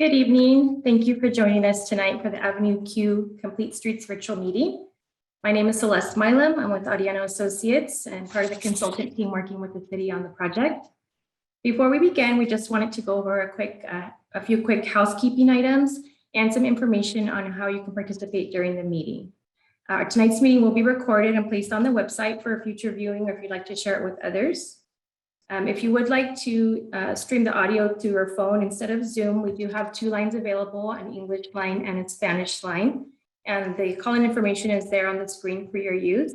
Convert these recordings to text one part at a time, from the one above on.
Good evening. Thank you for joining us tonight for the Avenue Q Complete Streets virtual meeting. My name is Celeste Milam. I'm with Audiano Associates and part of the consultant team working with the city on the project. Before we begin, we just wanted to go over a few quick housekeeping items and some information on how you can participate during the meeting. Tonight's meeting will be recorded and placed on the website for future viewing, or if you'd like to share it with others. If you would like to stream the audio through your phone instead of Zoom, we do have two lines available, an English line and a Spanish line. And the call-in information is there on the screen for your use.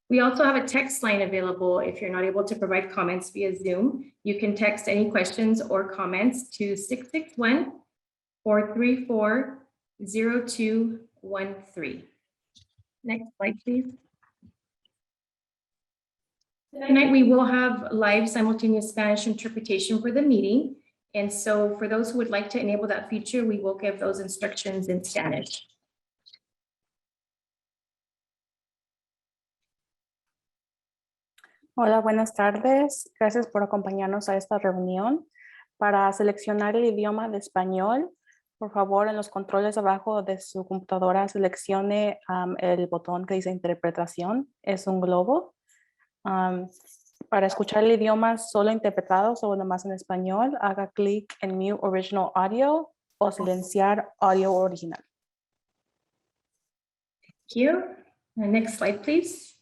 We also have a text line available if you're not able to provide comments via Zoom. You can text any questions or comments to 661-434-0213. Next slide, please. Tonight, we will have live simultaneous Spanish interpretation for the meeting. And so for those who would like to enable that feature, we will give those instructions in Spanish. Hola, buenas tardes. Gracias por acompañarnos a esta reunión. Para seleccionar el idioma de español, por favor, en los controles abajo de su computadora, seleccione el botón que dice interpretación. Es un globo. Para escuchar el idioma solo interpretado, solo nomás en español, haga clic en Mute Original Audio o silenciar audio original. Thank you. Next slide, please.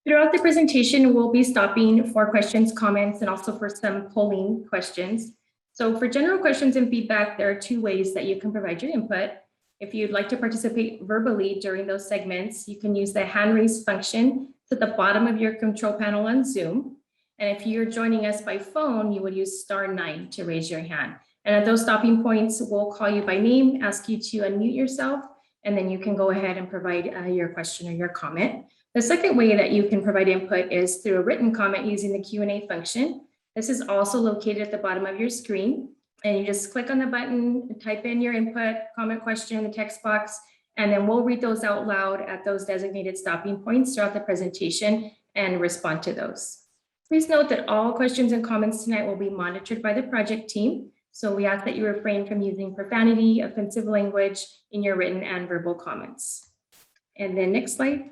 Throughout the presentation, we'll be stopping for questions, comments, and also for some polling questions. So for general questions and feedback, there are two ways that you can provide your input. If you'd like to participate verbally during those segments, you can use the hand raise function at the bottom of your control panel on Zoom. And if you're joining us by phone, you would use *9 to raise your hand. And at those stopping points, we'll call you by name, ask you to unmute yourself, and then you can go ahead and provide your question or your comment. The second way that you can provide input is through a written comment using the Q&A function. This is also located at the bottom of your screen. And you just click on the button, type in your input, comment, question in the text box, and then we'll read those out loud at those designated stopping points throughout the presentation and respond to those. Please note that all questions and comments tonight will be monitored by the project team. So we ask that you refrain from using profanity, offensive language in your written and verbal comments. And then next slide.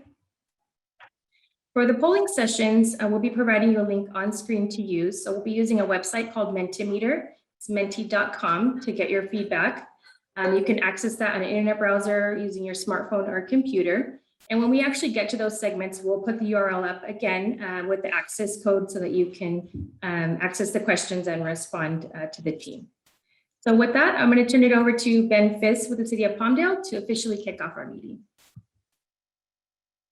For the polling sessions, we'll be providing you a link on screen to use. So we'll be using a website called Mentimeter. It's menti.com to get your feedback. You can access that on an internet browser using your smartphone or computer. And when we actually get to those segments, we'll put the URL up again with the access code so that you can access the questions and respond to the team. So with that, I'm going to turn it over to Ben Fiss with the City of Palmdale to officially kick off our meeting.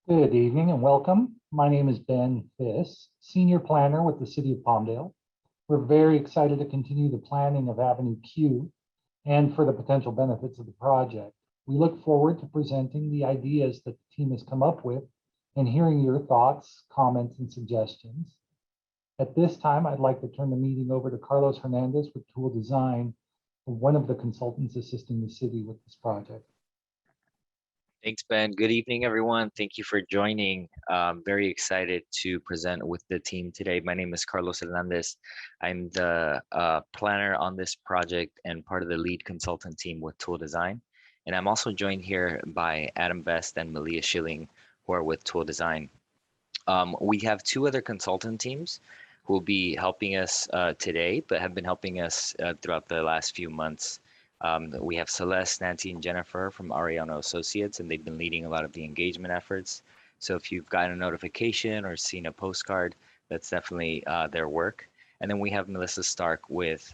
Good evening and welcome. My name is Ben Fiss, Senior Planner with the City of Palmdale. We're very excited to continue the planning of Avenue Q and for the potential benefits of the project. We look forward to presenting the ideas that the team has come up with and hearing your thoughts, comments, and suggestions. At this time, I'd like to turn the meeting over to Carlos Hernandez with Tool Design, one of the consultants assisting the city with this project. Thanks, Ben. Good evening, everyone. Thank you for joining. Very excited to present with the team today. My name is Carlos Hernandez. I'm the planner on this project and part of the lead consultant team with Tool Design. And I'm also joined here by Adam Best and Malia Schilling, who are with Tool Design. We have two other consultant teams who will be helping us today, but have been helping us throughout the last few months. We have Celeste, Nancy, and Jennifer from Audiano Associates, and they've been leading a lot of the engagement efforts. So if you've gotten a notification or seen a postcard, that's definitely their work. And then we have Melissa Stark with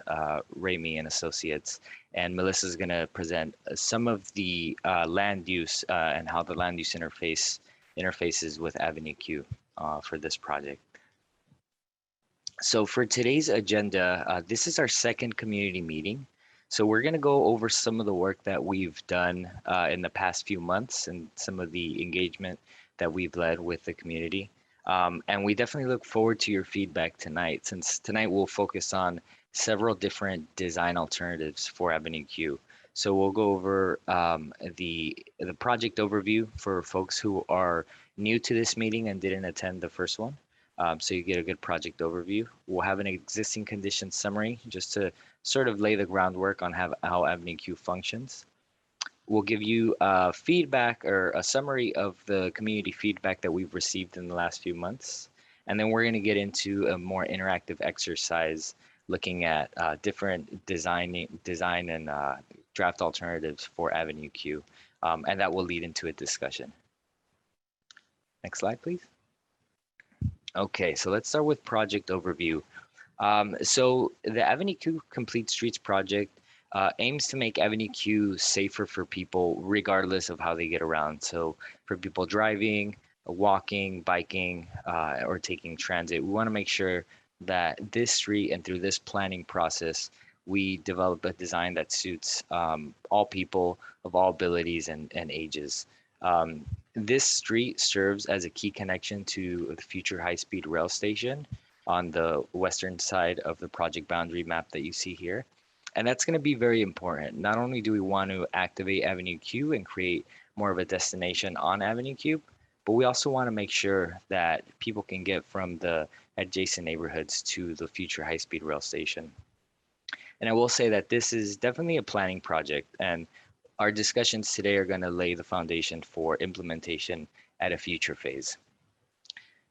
Ramey and Associates. And Melissa is going to present some of the land use and how the land use interfaces with Avenue Q for this project. So for today's agenda, this is our second community meeting. So we're going to go over some of the work that we've done in the past few months and some of the engagement that we've led with the community. And we definitely look forward to your feedback tonight, since tonight we'll focus on several different design alternatives for Avenue Q. So we'll go over the project overview for folks who are new to this meeting and didn't attend the first one. so you get a good project overview. We'll have an existing condition summary just to sort of lay the groundwork on how Avenue Q functions. We'll give you feedback or a summary of the community feedback that we've received in the last few months. And then we're going to get into a more interactive exercise looking at different design and draft alternatives for Avenue Q. And that will lead into a discussion. Next slide, please. Okay, so let's start with project overview. So the Avenue Q Complete Streets project aims to make Avenue Q safer for people regardless of how they get around. So for people driving, walking, biking, or taking transit, we want to make sure that this street and through this planning process, we develop a design that suits all people of all abilities and ages. This street serves as a key connection to the future high-speed rail station on the western side of the project boundary map that you see here. And that's going to be very important. Not only do we want to activate Avenue Q and create more of a destination on Avenue Q, but we also want to make sure that people can get from the adjacent neighborhoods to the future high-speed rail station. And I will say that this is definitely a planning project, and our discussions today are going to lay the foundation for implementation at a future phase.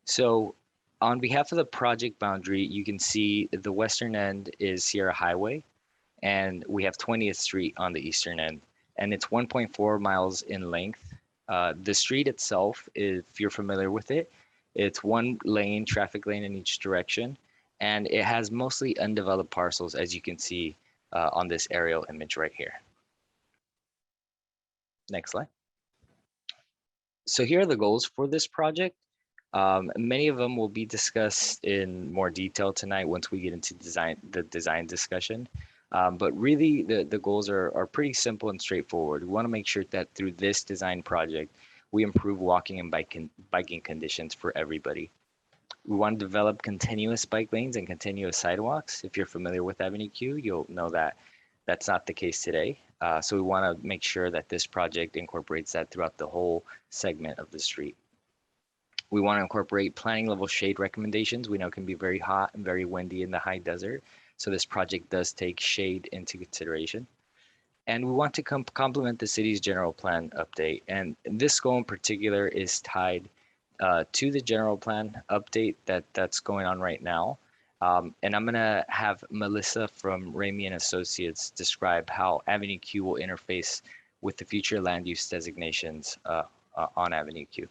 So on behalf of the project boundary, you can see the western end is Sierra Highway, and we have 20th Street on the eastern end, and it's 1.4 miles in length. The street itself, if you're familiar with it, it's one lane, traffic lane in each direction, and it has mostly undeveloped parcels, as you can see on this aerial image right here. Next slide. So here are the goals for this project. Many of them will be discussed in more detail tonight once we get into the design discussion. But really, the goals are pretty simple and straightforward. We want to make sure that through this design project, we improve walking and biking conditions for everybody. We want to develop continuous bike lanes and continuous sidewalks. If you're familiar with Avenue Q, you'll know that that's not the case today. So we want to make sure that this project incorporates that throughout the whole segment of the street. We want to incorporate planning level shade recommendations. We know it can be very hot and very windy in the high desert. So this project does take shade into consideration. And we want to complement the city's general plan update. And this goal in particular is tied to the general plan update that's going on right now. And I'm gonna have Melissa from Ramey and Associates describe how Avenue Q will interface with the future land use designations on Avenue Q.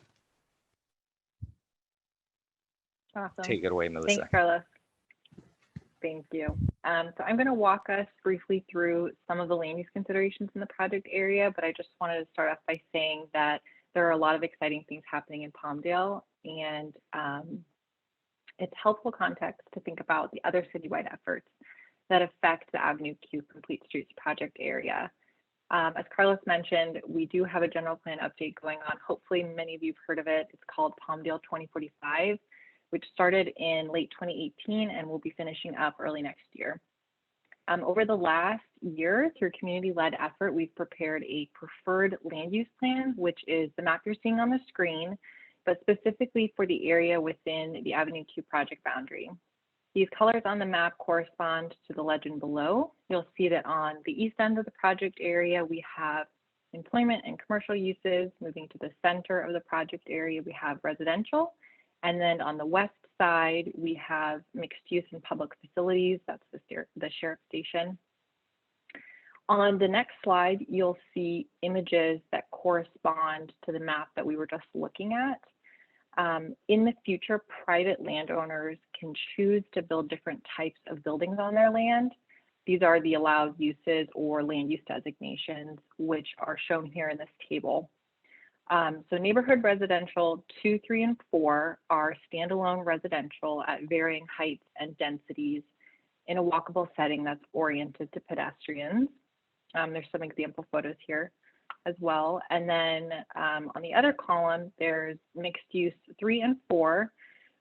Awesome. Take it away, Melissa. Thanks, Carlos. Thank you. So I'm going to walk us briefly through some of the land use considerations in the project area, but I just wanted to start off by saying that there are a lot of exciting things happening in Palmdale, and it's helpful context to think about the other citywide efforts that affect the Avenue Q Complete Streets project area. As Carlos mentioned, we do have a general plan update going on. Hopefully many of you have heard of it. It's called Palmdale 2045. Which started in late 2018 and will be finishing up early next year. Over the last year, through community-led effort, we've prepared a preferred land use plan, which is the map you're seeing on the screen, but specifically for the area within the Avenue Q project boundary. These colors on the map correspond to the legend below. You'll see that on the east end of the project area, we have employment and commercial uses. Moving to the center of the project area, we have residential. And then on the west side, we have mixed use and public facilities. That's the sheriff station. On the next slide, you'll see images that correspond to the map that we were just looking at. In the future, private landowners can choose to build different types of buildings on their land. These are the allowed uses or land use designations, which are shown here in this table. So neighborhood residential 2, 3, and 4 are standalone residential at varying heights and densities in a walkable setting that's oriented to pedestrians. There's some example photos here as well. And then on the other column, there's mixed use 3 and 4,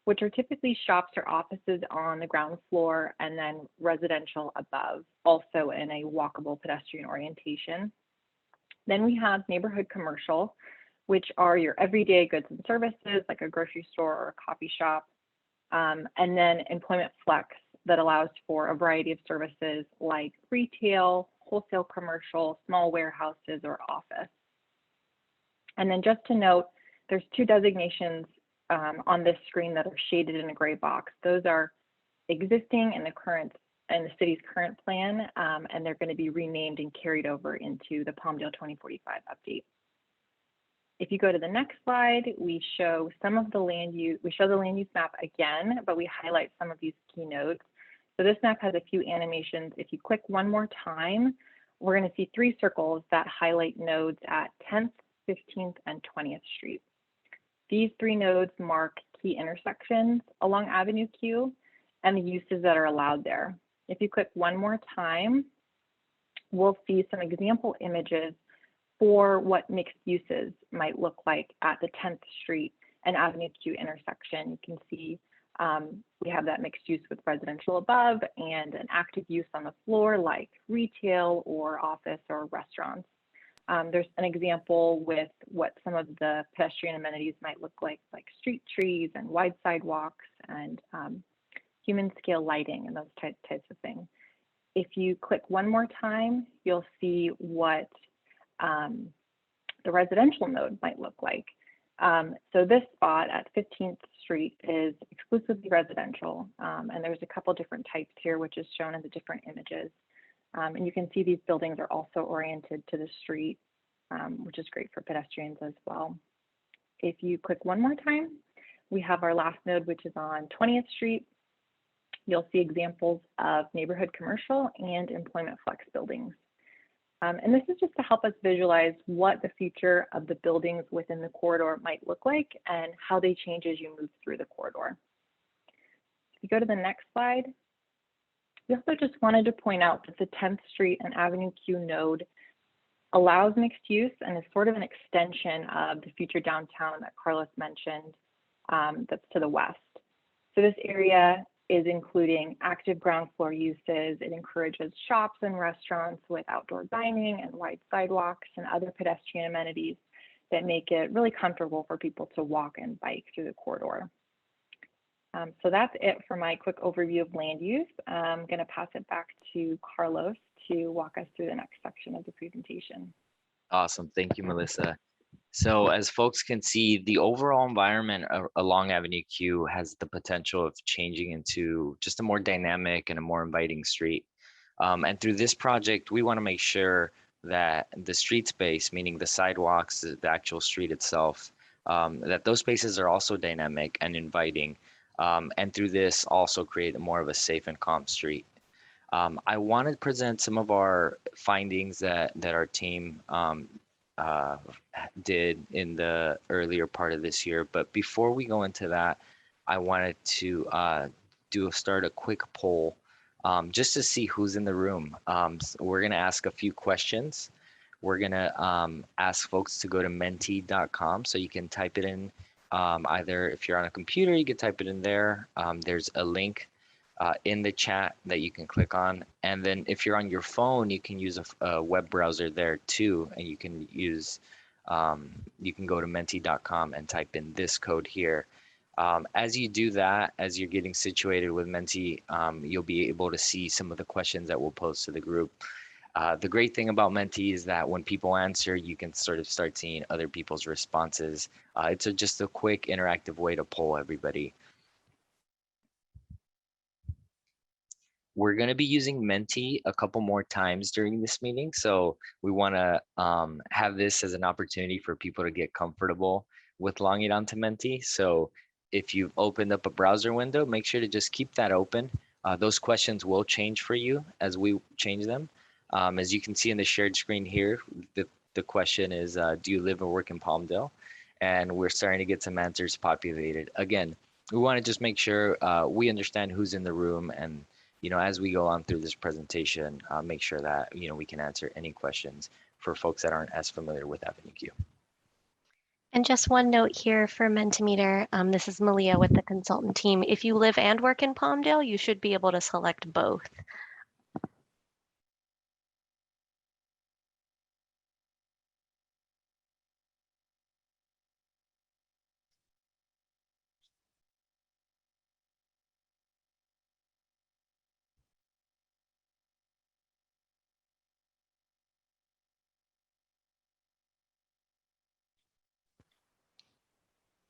which are typically shops or offices on the ground floor, and then residential above, also in a walkable pedestrian orientation. Then we have neighborhood commercial, which are your everyday goods and services, like a grocery store or a coffee shop. And then employment flex that allows for a variety of services like retail, wholesale commercial, small warehouses, or office. And then just to note, there's two designations on this screen that are shaded in a gray box. Those are existing in the city's current plan, and they're going to be renamed and carried over into the Palmdale 2045 update. If you go to the next slide, we show some of the land use. We show the land use map again, but we highlight some of these key nodes. So this map has a few animations. If you click one more time, we're going to see 3 circles that highlight nodes at 10th, 15th, and 20th Street. These 3 nodes mark key intersections along Avenue Q and the uses that are allowed there. If you click one more time, we'll see some example images for what mixed uses might look like at the 10th Street and Avenue Q intersection. You can see we have that mixed use with residential above and an active use on the floor like retail or office or restaurants. There's an example with what some of the pedestrian amenities might look like street trees and wide sidewalks and human scale lighting and those types of things. If you click one more time, you'll see what the residential node might look like. So this spot at 15th Street is exclusively residential, and there's a couple different types here, which is shown in the different images. And you can see these buildings are also oriented to the street, which is great for pedestrians as well. If you click one more time, we have our last node, which is on 20th Street. You'll see examples of neighborhood commercial and employment flex buildings. And this is just to help us visualize what the future of the buildings within the corridor might look like and how they change as you move through the corridor. If you go to the next slide, we also just wanted to point out that the 10th Street and Avenue Q node allows mixed use and is sort of an extension of the future downtown that Carlos mentioned that's to the west. So this area is including active ground floor uses. It encourages shops and restaurants with outdoor dining and wide sidewalks and other pedestrian amenities that make it really comfortable for people to walk and bike through the corridor. So that's it for my quick overview of land use. I'm going to pass it back to Carlos to walk us through the next section of the presentation. Awesome. Thank you, Melissa. So as folks can see, the overall environment along Avenue Q has the potential of changing into just a more dynamic and a more inviting street. And through this project, we want to make sure that the street space, meaning the sidewalks, the actual street itself, that those spaces are also dynamic and inviting. And through this also create more of a safe and calm street. I want to present some of our findings that our team did in the earlier part of this year. But before we go into that, I wanted to start a quick poll just to see who's in the room. So we're going to ask a few questions. We're going to ask folks to go to menti.com so you can type it in. Either if you're on a computer, you can type it in there. There's a link in the chat that you can click on, and then if you're on your phone, you can use a web browser there too, and you can use you can go to menti.com and type in this code here. As you do that, as you're getting situated with Menti, you'll be able to see some of the questions that we'll pose to the group. The great thing about Menti is that when people answer, you can sort of start seeing other people's responses. It's just a quick interactive way to poll everybody. We're going to be using Menti a couple more times during this meeting, so we want to have this as an opportunity for people to get comfortable with logging onto Menti. So if you've opened up a browser window, make sure to just keep that open. Those questions will change for you as we change them. As you can see in the shared screen here, the question is, do you live or work in Palmdale? And we're starting to get some answers populated. Again, we want to just make sure we understand who's in the room, and as we go on through this presentation, make sure that we can answer any questions for folks that aren't as familiar with Avenue Q. And just one note here for Mentimeter, this is Malia with the consultant team. If you live and work in Palmdale, you should be able to select both.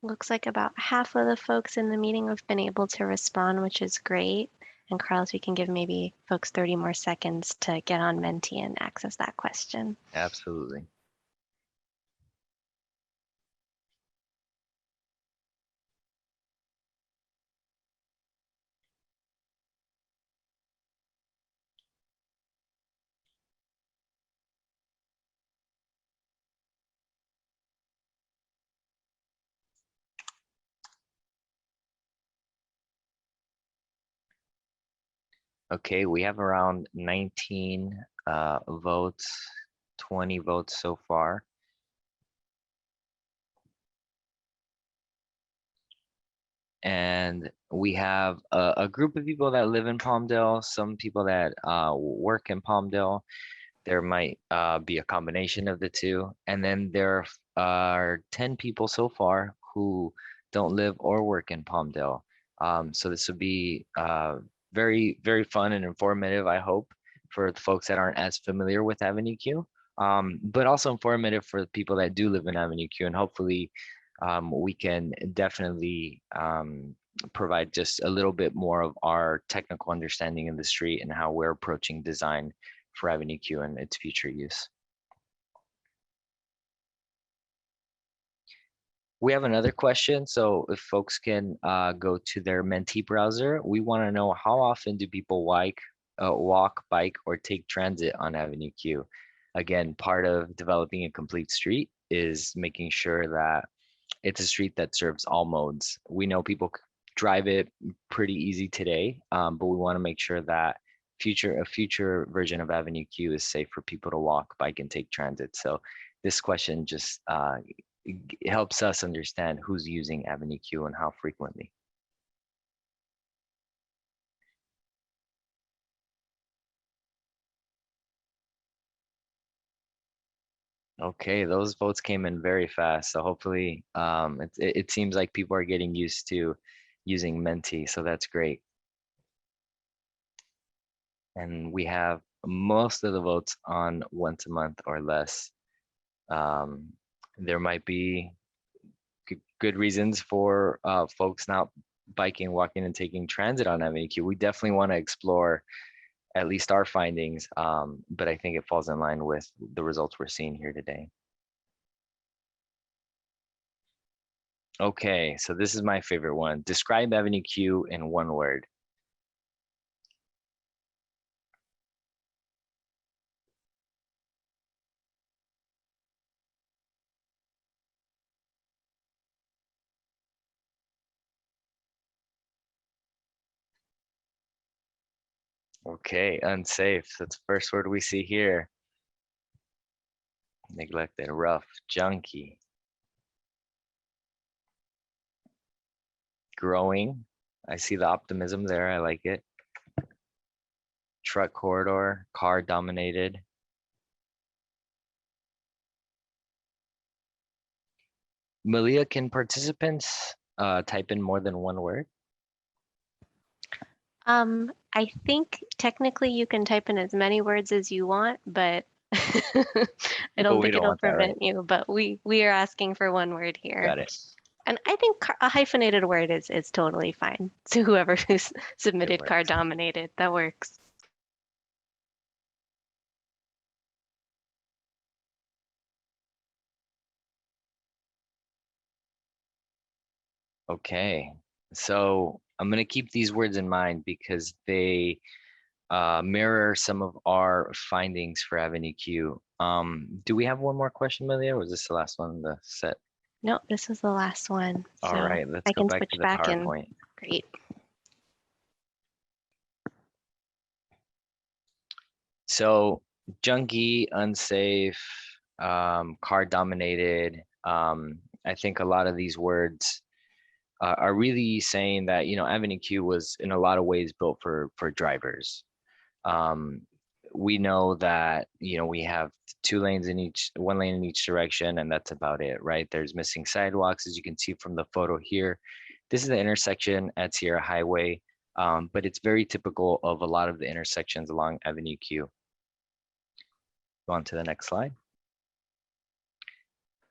Looks like about half of the folks in the meeting have been able to respond, which is great. And Carlos, we can give maybe folks 30 more seconds to get on Menti and access that question. Absolutely. Okay, we have around 19 votes, 20 votes so far. And we have a group of people that live in Palmdale, some people that work in Palmdale. There might be a combination of the two. And then there are 10 people so far who don't live or work in Palmdale. So this will be very, very fun and informative, I hope, for the folks that aren't as familiar with Avenue Q, but also informative for the people that do live in Avenue Q. And hopefully we can definitely provide just a little bit more of our technical understanding of the street and how we're approaching design for Avenue Q and its future use. We have another question. So if folks can go to their Menti browser, we want to know how often do people walk, bike, or take transit on Avenue Q? Again, part of developing a complete street is making sure that it's a street that serves all modes. We know people drive it pretty easy today, but we want to make sure that a future version of Avenue Q is safe for people to walk, bike, and take transit. So this question just helps us understand who's using Avenue Q and how frequently. Okay, those votes came in very fast. So hopefully it seems like people are getting used to using Menti, so that's great. And we have most of the votes on once a month or less. There might be good reasons for folks not biking, walking, and taking transit on Avenue Q. We definitely want to explore at least our findings, but I think it falls in line with the results we're seeing here today. Okay, so this is my favorite one. Describe Avenue Q in one word. Okay, unsafe. That's the first word we see here. Neglected, rough, junky. Growing. I see the optimism there. I like it. Truck corridor, car dominated. Malia, can participants type in more than one word? I think technically you can type in as many words as you want, but I don't think it'll prevent you. But we are asking for one word here. Got it. And I think a hyphenated word is totally fine. So whoever who's submitted car dominated, that works. Okay, so I'm gonna keep these words in mind because they mirror some of our findings for Avenue Q. Do we have one more question, Malia, or was this the last one in the set? No, this was the last one. All so right, let's I go can back switch to the back in. PowerPoint. Great. So junky, unsafe, car dominated. I think a lot of these words are really saying that, you know, Avenue Q was in a lot of ways built for drivers. We know that, you know, we have one lane in each direction, and that's about it, right? There's missing sidewalks, as you can see from the photo here. This is the intersection at Sierra Highway, but it's very typical of a lot of the intersections along Avenue Q. Go on to the next slide.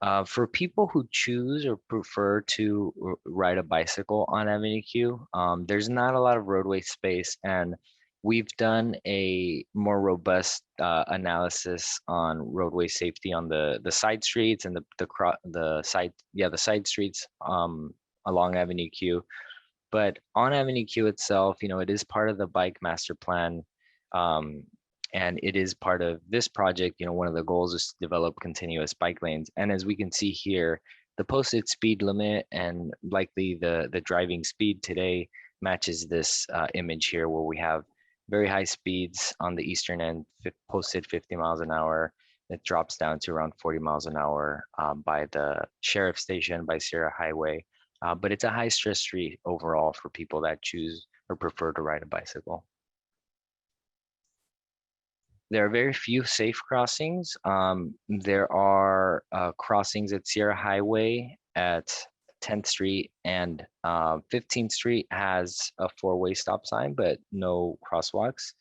For people who choose or prefer to ride a bicycle on Avenue Q, there's not a lot of roadway space, and we've done a more robust analysis on roadway safety on the side streets and the side streets along Avenue Q. But on Avenue Q itself, it is part of the bike master plan. And it is part of this project. One of the goals is to develop continuous bike lanes. And as we can see here, the posted speed limit and likely the driving speed today matches this image here, where we have very high speeds on the eastern end, posted 50 miles an hour. It drops down to around 40 miles an hour by the sheriff station, by Sierra Highway. But it's a high stress street overall for people that choose or prefer to ride a bicycle. There are very few safe crossings. There are crossings at Sierra Highway at 10th Street, and 15th Street has a 4-way stop sign, but no crosswalks.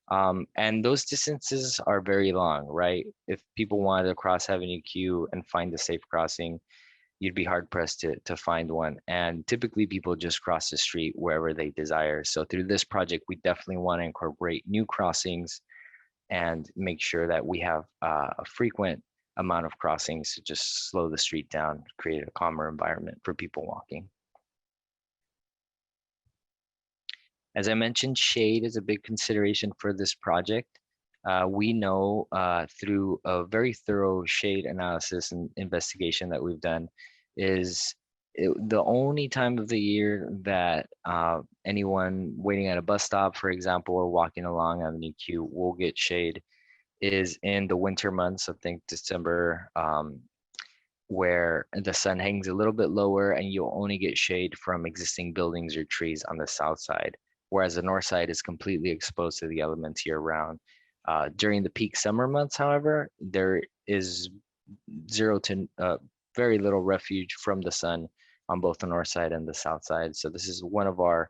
And those distances are very long, right? If people wanted to cross Avenue Q and find a safe crossing, you'd be hard pressed to find one. And typically people just cross the street wherever they desire. So through this project, we definitely want to incorporate new crossings and make sure that we have a frequent amount of crossings to just slow the street down, create a calmer environment for people walking. As I mentioned, shade is a big consideration for this project. We know through a very thorough shade analysis and investigation that we've done is the only time of the year that anyone waiting at a bus stop, for example, or walking along Avenue Q will get shade is in the winter months. I think December, where the sun hangs a little bit lower and you'll only get shade from existing buildings or trees on the south side, whereas the north side is completely exposed to the elements year round. During the peak summer months, however, there is zero to very little refuge from the sun on both the north side and the south side. So this is one of our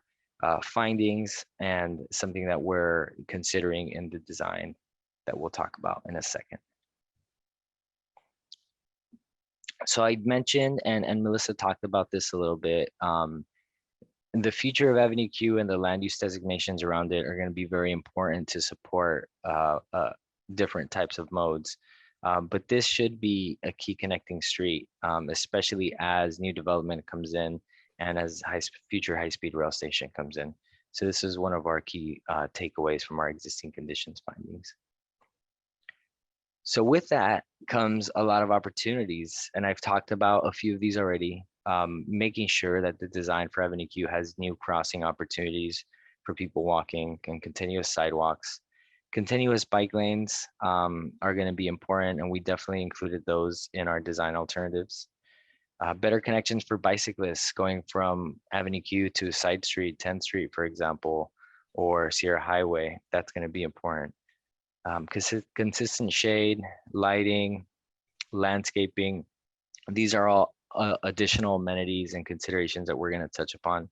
findings and something that we're considering in the design that we'll talk about in a second. So I mentioned, and Melissa talked about this a little bit, the future of Avenue Q and the land use designations around it are going to be very important to support different types of modes. But this should be a key connecting street, especially as new development comes in and as future high-speed rail station comes in. So this is one of our key takeaways from our existing conditions findings. So with that comes a lot of opportunities, and I've talked about a few of these already. Making sure that the design for Avenue Q has new crossing opportunities for people walking and continuous sidewalks. Continuous bike lanes are going to be important, and we definitely included those in our design alternatives. Better connections for bicyclists going from Avenue Q to Side Street, 10th Street, for example, or Sierra Highway. That's going to be important. Consistent shade, lighting, landscaping. These are all additional amenities and considerations that we're going to touch upon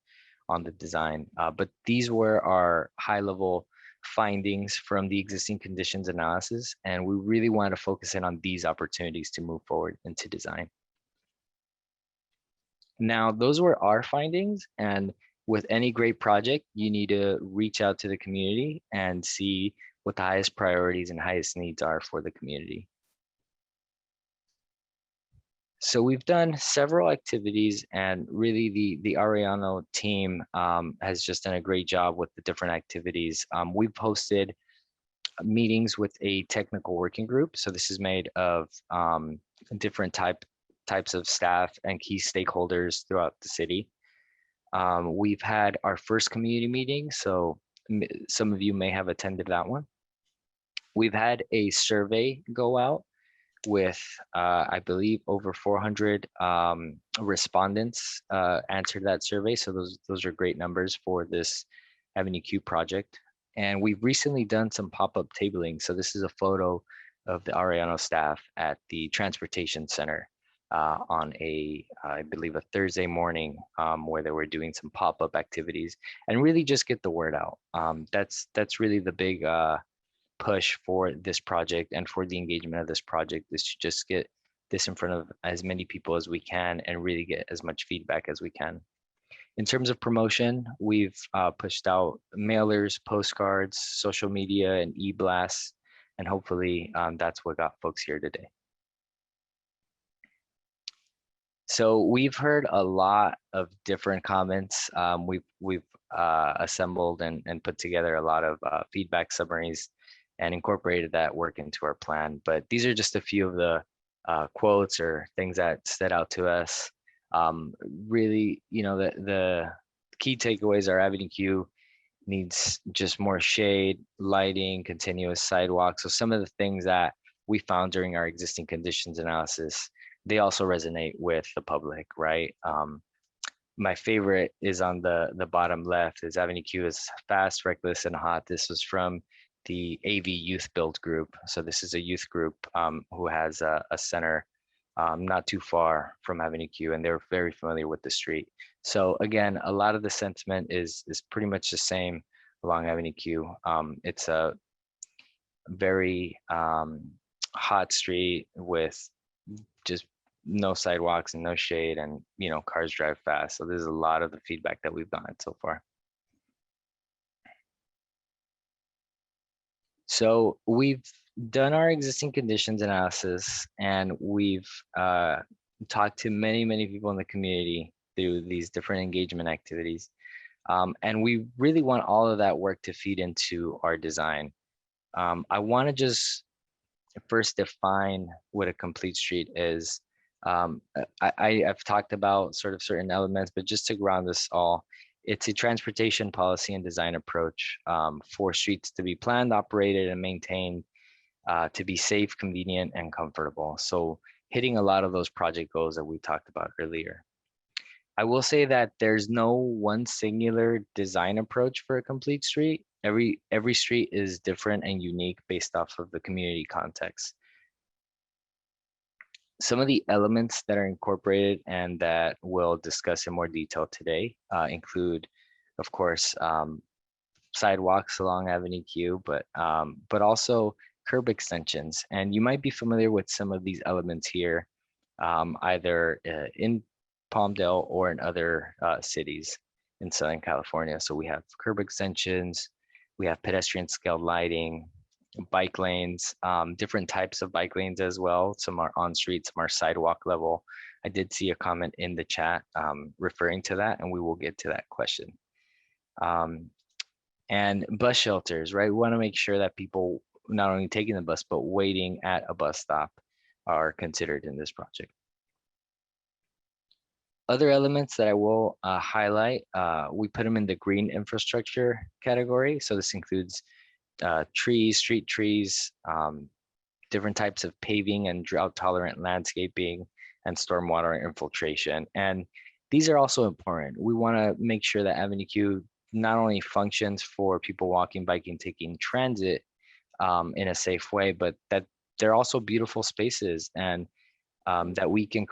on the design. But these were our high-level findings from the existing conditions analysis, and we really want to focus in on these opportunities to move forward into design. Now, those were our findings, and with any great project, you need to reach out to the community and see what the highest priorities and highest needs are for the community. So we've done several activities, and really the Arellano team has just done a great job with the different activities. We've hosted meetings with a technical working group. So this is made of different types of staff and key stakeholders throughout the city. We've had our first community meeting, so some of you may have attended that one. We've had a survey go out with, I believe, over 400 respondents answered that survey. So those are great numbers for this Avenue Q project. And we've recently done some pop-up tabling. So this is a photo of the Arellano staff at the transportation center on I believe a Thursday morning, where they were doing some pop-up activities and really just get the word out. That's really the big push for this project and for the engagement of this project, is to just get this in front of as many people as we can and really get as much feedback as we can. In terms of promotion, we've pushed out mailers, postcards, social media, and e-blasts, and hopefully that's what got folks here today. So we've heard a lot of different comments. We've assembled and put together a lot of feedback summaries and incorporated that work into our plan. But these are just a few of the quotes or things that stood out to us. Really, you know, the key takeaways are Avenue Q needs just more shade, lighting, continuous sidewalks. So some of the things that we found during our existing conditions analysis, they also resonate with the public, right? My favorite is on the bottom left is Avenue Q is fast, reckless, and hot. This was from the AV Youth Build group. So this is a youth group who has a center not too far from Avenue Q, and they're very familiar with the street. So again, a lot of the sentiment is pretty much the same along Avenue Q. It's a very hot street with just no sidewalks and no shade, and you know, cars drive fast. So there's a lot of the feedback that we've gotten so far. So we've done our existing conditions analysis, and we've talked to many people in the community through these different engagement activities. And we really want all of that work to feed into our design. I want to just first define what a complete street is. I've talked about sort of certain elements, but just to ground us all, it's a transportation policy and design approach for streets to be planned, operated, and maintained to be safe, convenient, and comfortable. So hitting a lot of those project goals that we talked about earlier. I will say that there's no one singular design approach for a complete street. Every street is different and unique based off of the community context. Some of the elements that are incorporated and that we'll discuss in more detail today include, of course, sidewalks along Avenue Q, but also curb extensions. And you might be familiar with some of these elements here, either in Palmdale or in other cities in Southern California. So we have curb extensions, we have pedestrian scale lighting, bike lanes, different types of bike lanes as well. Some are on street, some are sidewalk level. I did see a comment in the chat referring to that, and we will get to that question. And bus shelters, right? We want to make sure that people not only taking the bus, but waiting at a bus stop are considered in this project. Other elements that I will highlight, we put them in the green infrastructure category. So this includes trees, street trees, different types of paving and drought tolerant landscaping, and stormwater infiltration. And these are also important. We want to make sure that Avenue Q not only functions for people walking, biking, taking transit in a safe way, but that they're also beautiful spaces, and that we can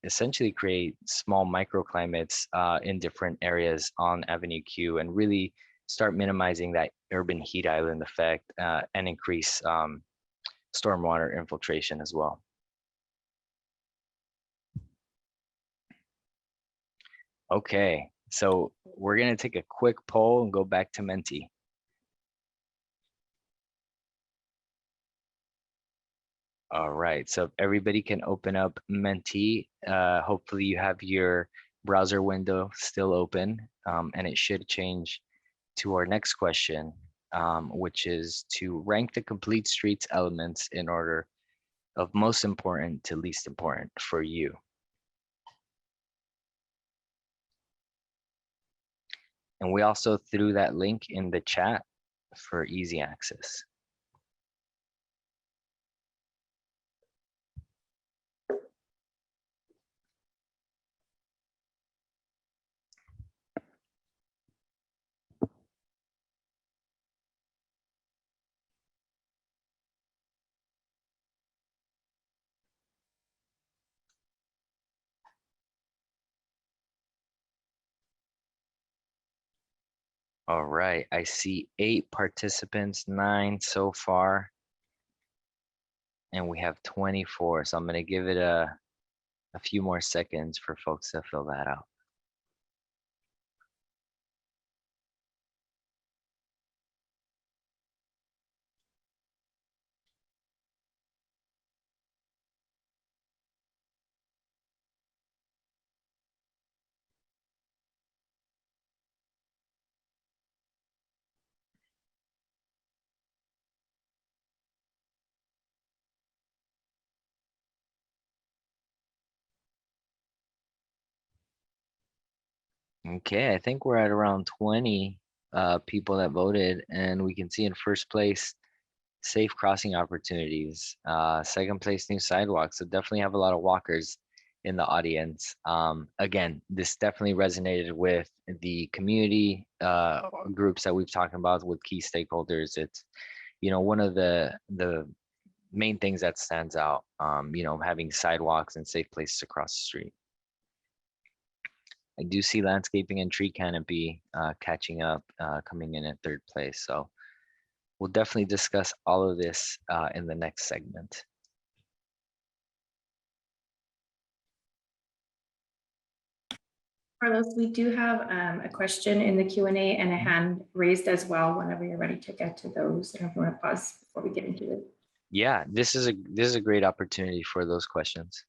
essentially create small microclimates in different areas on Avenue Q and really start minimizing that urban heat island effect and increase stormwater infiltration as well. Okay, so we're gonna take a quick poll and go back to Menti. All right, so if everybody can open up Menti, hopefully you have your browser window still open, and it should change to our next question, which is to rank the complete streets elements in order of most important to least important for you. And we also threw that link in the chat for easy access. All right, I see 8 participants, 9 so far. and we have 24. So I'm going to give it a few more seconds for folks to fill that out. Okay, I think we're at around 20 people that voted, and we can see in first place, safe crossing opportunities. Second place, new sidewalks. So definitely have a lot of walkers in the audience. Again, this definitely resonated with the community groups that we've talked about with key stakeholders. It's, one of the main things that stands out, having sidewalks and safe places across the street. I do see landscaping and tree canopy catching up, coming in at third place. So we'll definitely discuss all of this in the next segment. Carlos, we do have a question in the Q&A and a hand raised as well whenever you're ready to get to those. I don't know if you want to pause before we get into it. Yeah, this is a great opportunity for those questions.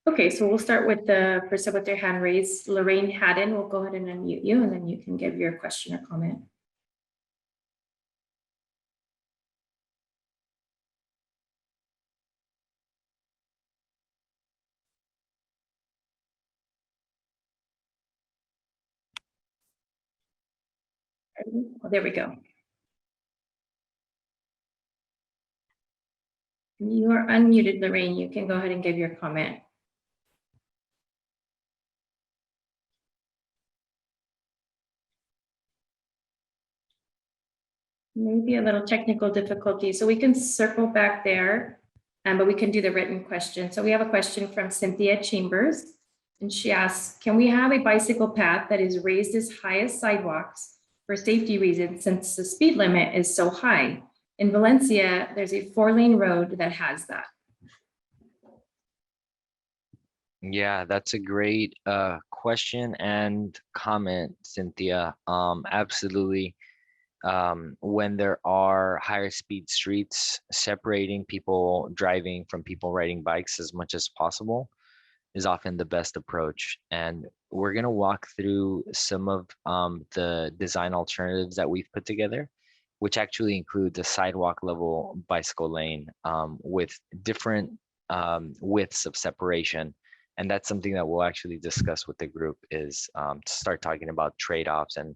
Okay, so we'll start with the person with their hand raised. Lorraine Haddon, we'll go ahead and unmute you, and then you can give your question or comment. Oh, there we go. You are unmuted, Lorraine. You can go ahead and give your comment. Maybe a little technical difficulty, so we can circle back there, but we can do the written question. So we have a question from Cynthia Chambers, and she asks, can we have a bicycle path that is raised as high as sidewalks for safety reasons since the speed limit is so high? In Valencia, there's a 4-lane road that has that. Yeah, that's a great question and comment, Cynthia. Absolutely. When there are higher speed streets, separating people driving from people riding bikes as much as possible is often the best approach. And we're going to walk through some of the design alternatives that we've put together, which actually includes a sidewalk level bicycle lane with different widths of separation. And that's something that we'll actually discuss with the group, is to start talking about trade-offs. And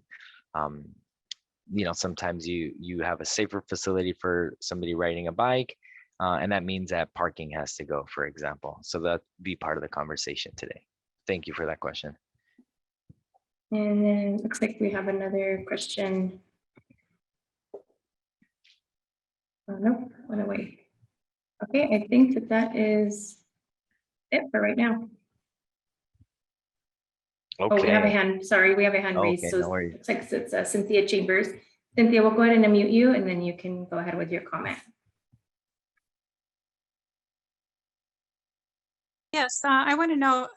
sometimes you have a safer facility for somebody riding a bike, and that means that parking has to go, for example. So that'd be part of the conversation today. Thank you for that question. And then looks like we have another question. Oh, no, went away. Okay, I think that is it for right now. Okay. Oh, we have a hand. Sorry, we have a hand raised. Okay, So no worries. looks like it's Cynthia Chambers. Cynthia, we'll go ahead and unmute you, and then you can go ahead with your comment. Yes, I want to know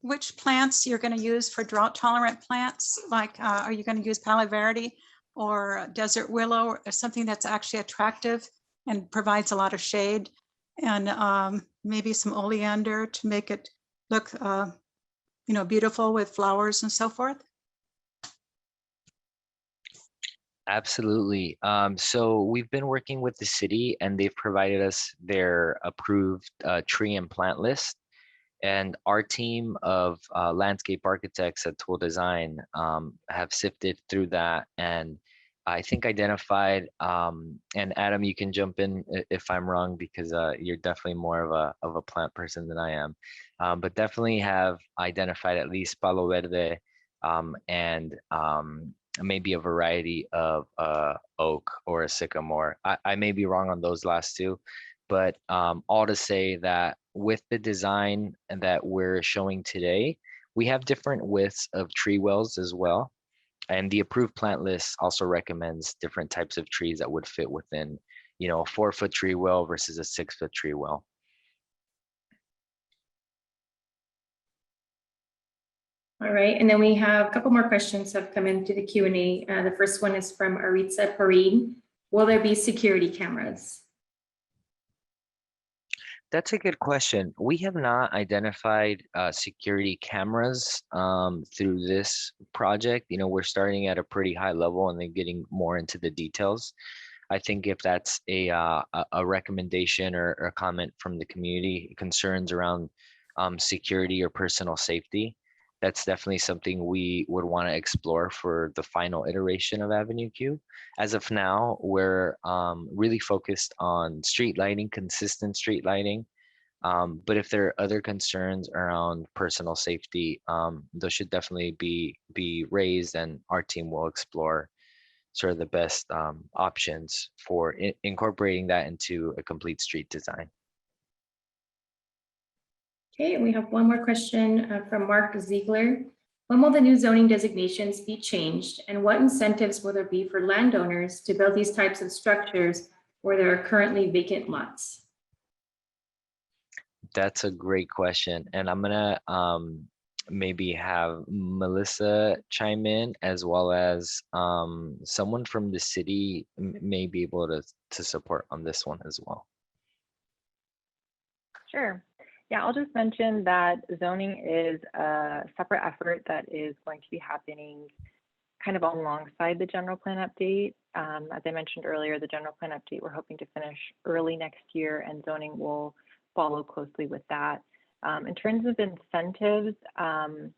which plants you're going to use for drought tolerant plants. Like, are you going to use Palo Verde or desert willow, or something that's actually attractive and provides a lot of shade, and maybe some oleander to make it look, beautiful with flowers and so forth? Absolutely. So we've been working with the city, and they've provided us their approved tree and plant list. And our team of landscape architects at Tool Design have sifted through that, and I think identified, and Adam, you can jump in if I'm wrong, because you're definitely more of a plant person than I am, but definitely have identified at least Palo Verde and maybe a variety of oak or a sycamore. I may be wrong on those last two, but all to say that with the design that we're showing today, we have different widths of tree wells as well. And the approved plant list also recommends different types of trees that would fit within, you know, a 4-foot tree well versus a 6-foot tree well. All right, and then we have a couple more questions have come into the Q&A. The first one is from Aritza Parid. Will there be security cameras? That's a good question. We have not identified security cameras through this project. You know, we're starting at a pretty high level and then getting more into the details. I think if that's a recommendation or a comment from the community, concerns around security or personal safety, that's definitely something we would want to explore for the final iteration of Avenue Q. As of now, we're really focused on street lighting, consistent street lighting. But if there are other concerns around personal safety, those should definitely be raised, and our team will explore sort of the best options for incorporating that into a complete street design. Okay, and we have one more question from Mark Ziegler. When will the new zoning designations be changed, and what incentives will there be for landowners to build these types of structures where there are currently vacant lots? That's a great question, and I'm gonna maybe have Melissa chime in, as well as someone from the city may be able to support on this one as well. Sure. Yeah, I'll just mention that zoning is a separate effort that is going to be happening kind of alongside the general plan update. As I mentioned earlier, the general plan update, we're hoping to finish early next year, and zoning will follow closely with that. In terms of incentives, I'm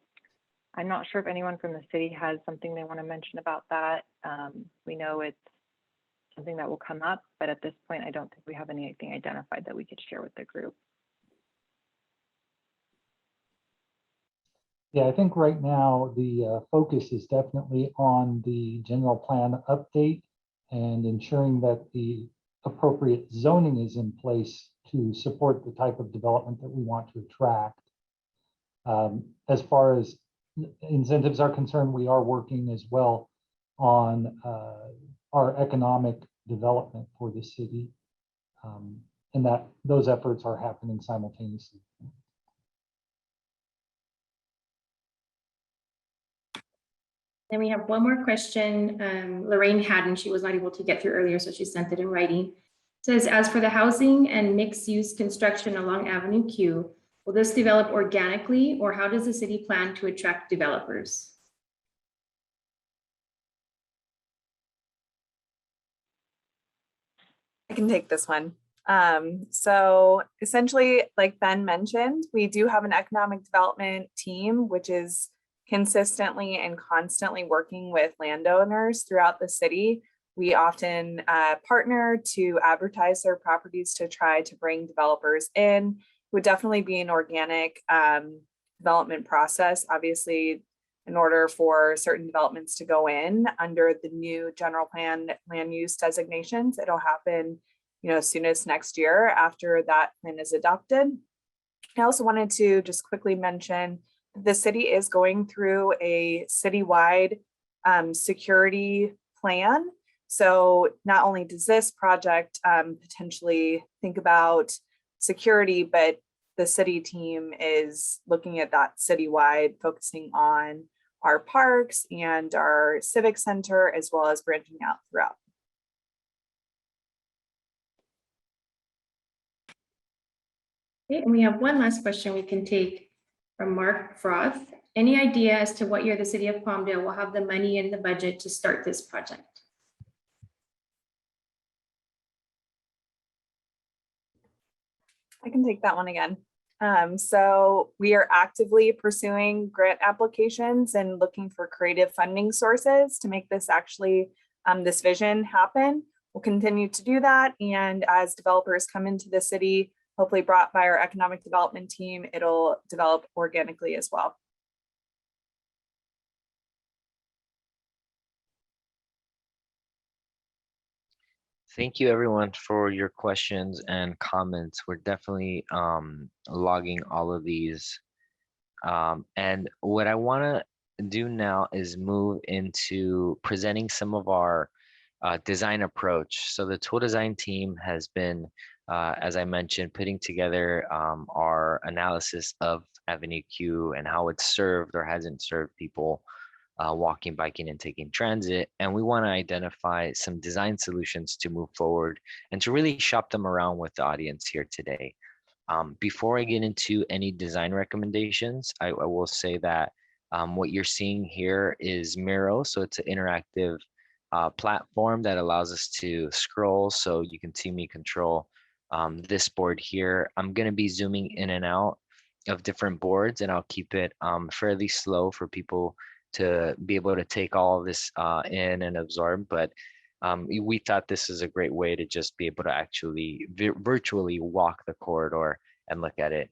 not sure if anyone from the city has something they want to mention about that. We know it's something that will come up, but at this point, I don't think we have anything identified that we could share with the group. Yeah, I think right now the focus is definitely on the general plan update and ensuring that the appropriate zoning is in place to support the type of development that we want to attract. As far as incentives are concerned, we are working as well on our economic development for the city, and that those efforts are happening simultaneously. Then we have one more question. Lorraine Haddon, she was not able to get through earlier, so she sent it in writing. It says, as for the housing and mixed use construction along Avenue Q, will this develop organically, or how does the city plan to attract developers? I can take this one. So essentially, like Ben mentioned, we do have an economic development team, which is consistently and constantly working with landowners throughout the city. We often partner to advertise their properties to try to bring developers in. It would definitely be an organic development process. Obviously, in order for certain developments to go in under the new general plan land use designations, it'll happen, soonest next year after that plan is adopted. I also wanted to just quickly mention the city is going through a citywide security plan. So not only does this project potentially think about security, but the city team is looking at that citywide, focusing on our parks and our civic center, as well as branching out throughout. Okay, and we have one last question we can take from Mark Froth. Any idea as to what year the city of Palmdale will have the money in the budget to start this project? I can take that one again. So we are actively pursuing grant applications and looking for creative funding sources to make this actually, this vision happen. We'll continue to do that. And as developers come into the city, hopefully brought by our economic development team, it'll develop organically as well. Thank you everyone for your questions and comments. We're definitely logging all of these. And what I want to do now is move into presenting some of our design approach. So the tool design team has been, as I mentioned, putting together our analysis of Avenue Q and how it's served or hasn't served people walking, biking, and taking transit. And we want to identify some design solutions to move forward and to really shop them around with the audience here today. Before I get into any design recommendations, I will say that what you're seeing here is Miro. So it's an interactive platform that allows us to scroll. So you can see me control this board here. I'm going to be zooming in and out of different boards, and I'll keep it fairly slow for people to be able to take all of this in and absorb. But we thought this is a great way to just be able to actually virtually walk the corridor and look at it.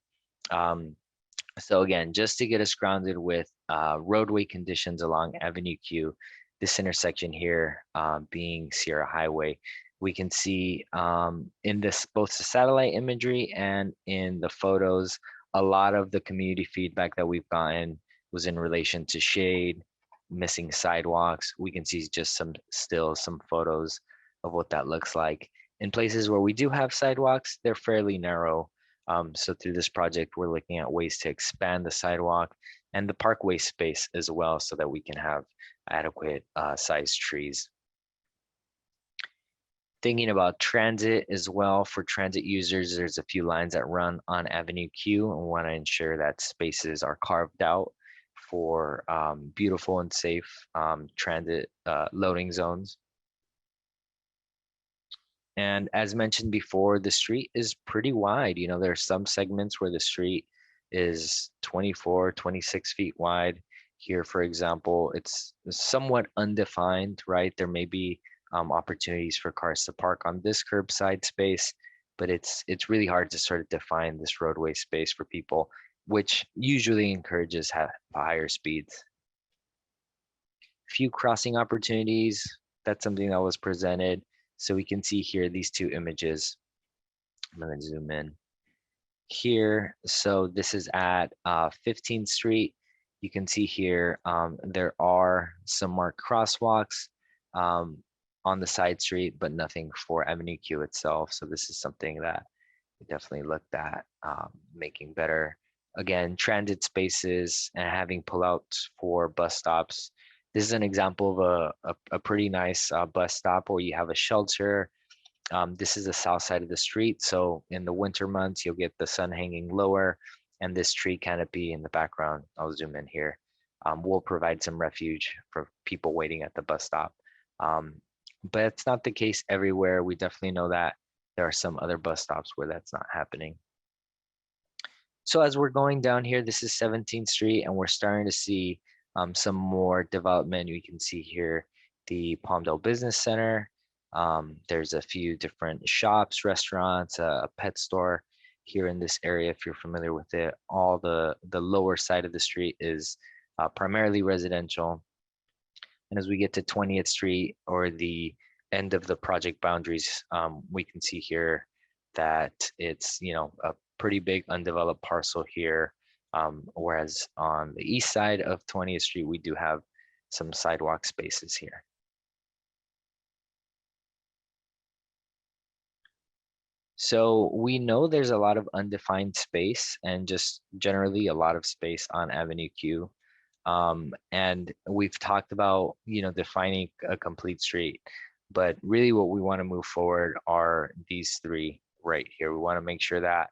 So again, just to get us grounded with roadway conditions along Avenue Q, this intersection here being Sierra Highway, we can see in this both the satellite imagery and in the photos, a lot of the community feedback that we've gotten was in relation to shade, missing sidewalks. We can see just some photos of what that looks like. In places where we do have sidewalks, they're fairly narrow. So through this project, we're looking at ways to expand the sidewalk and the parkway space as well, so that we can have adequate sized trees. Thinking about transit as well, for transit users, there's a few lines that run on Avenue Q, and we want to ensure that spaces are carved out for beautiful and safe transit loading zones. And as mentioned before, the street is pretty wide. You know, there are some segments where the street is 24, 26 feet wide. Here, for example, it's somewhat undefined, right? There may be opportunities for cars to park on this curbside space, but it's really hard to sort of define this roadway space for people, which usually encourages higher speeds. Few crossing opportunities, that's something that was presented. So we can see here these two images. I'm going to zoom in here. So this is at 15th Street. You can see here there are some marked crosswalks on the side street, but nothing for Avenue Q itself. So this is something that we definitely looked at making better. Again, transit spaces and having pullouts for bus stops. This is an example of a pretty nice bus stop where you have a shelter. This is the south side of the street. So in the winter months, you'll get the sun hanging lower and this tree canopy in the background. I'll zoom in here. Will provide some refuge for people waiting at the bus stop. But it's not the case everywhere. We definitely know that there are some other bus stops where that's not happening. So as we're going down here, this is 17th Street, and we're starting to see some more development. You can see here the Palmdale Business Center. There's a few different shops, restaurants, a pet store here in this area, if you're familiar with it. All the lower side of the street is primarily residential. And as we get to 20th Street, or the end of the project boundaries, we can see here that it's, you know, a pretty big undeveloped parcel here. Whereas on the east side of 20th Street, we do have some sidewalk spaces here. So we know there's a lot of undefined space and just generally a lot of space on Avenue Q. And we've talked about, you know, defining a complete street, but really what we want to move forward are these three right here. We want to make sure that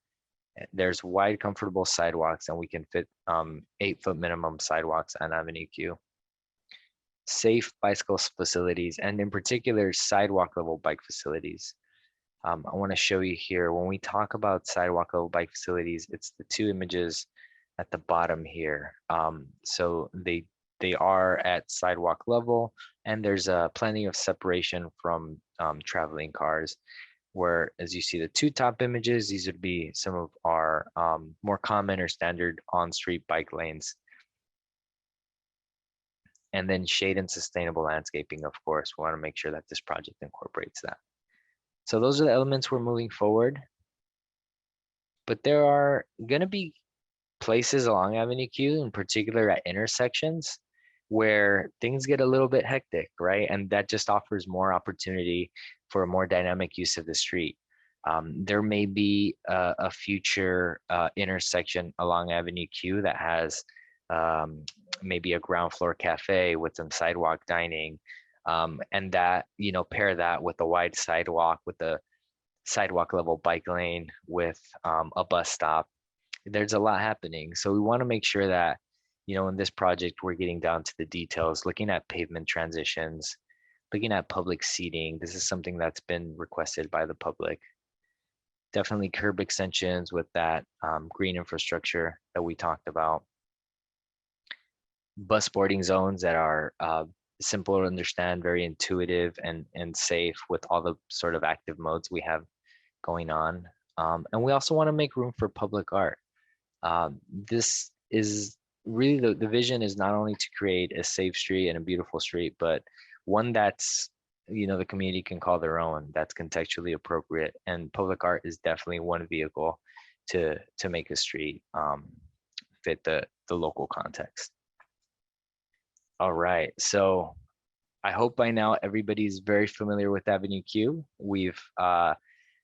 there's wide, comfortable sidewalks, and we can fit 8-foot minimum sidewalks on Avenue Q. Safe bicycle facilities, and in particular, sidewalk level bike facilities. I want to show you here, when we talk about sidewalk level bike facilities, it's the two images at the bottom here. So they are at sidewalk level, and there's plenty of separation from traveling cars. Where, as you see the two top images, these would be some of our more common or standard on-street bike lanes. And then shade and sustainable landscaping, of course. We want to make sure that this project incorporates that. So those are the elements we're moving forward. But there are going to be places along Avenue Q, in particular at intersections, where things get a little bit hectic, right? And that just offers more opportunity for a more dynamic use of the street. There may be a future intersection along Avenue Q that has maybe a ground floor cafe with some sidewalk dining, and that, you know, pair that with a wide sidewalk, with a sidewalk level bike lane, with a bus stop. There's a lot happening. So we want to make sure that, you know, in this project, we're getting down to the details, looking at pavement transitions, looking at public seating. This is something that's been requested by the public. Definitely curb extensions with that green infrastructure that we talked about. Bus boarding zones that are simple to understand, very intuitive and safe with all the sort of active modes we have going on. And we also want to make room for public art. This is really the vision is not only to create a safe street and a beautiful street, but one that's, you know, the community can call their own, that's contextually appropriate. And public art is definitely one vehicle to make a street fit the local context. All right, so I hope by now everybody's very familiar with Avenue Q. We've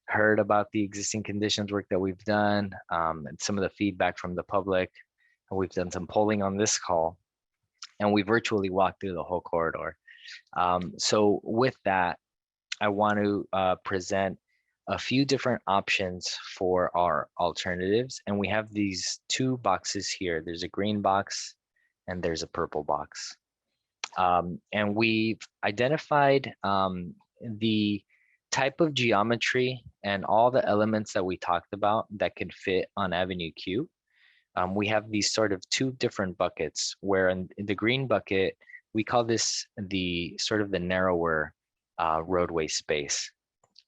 heard about the existing conditions work that we've done, and some of the feedback from the public. And we've done some polling on this call, and we virtually walked through the whole corridor. So with that, I want to present a few different options for our alternatives. And we have these two boxes here. There's a green box and there's a purple box. And we've identified the type of geometry and all the elements that we talked about that can fit on Avenue Q. We have these sort of two different buckets, where in the green bucket, we call this the sort of the narrower roadway space.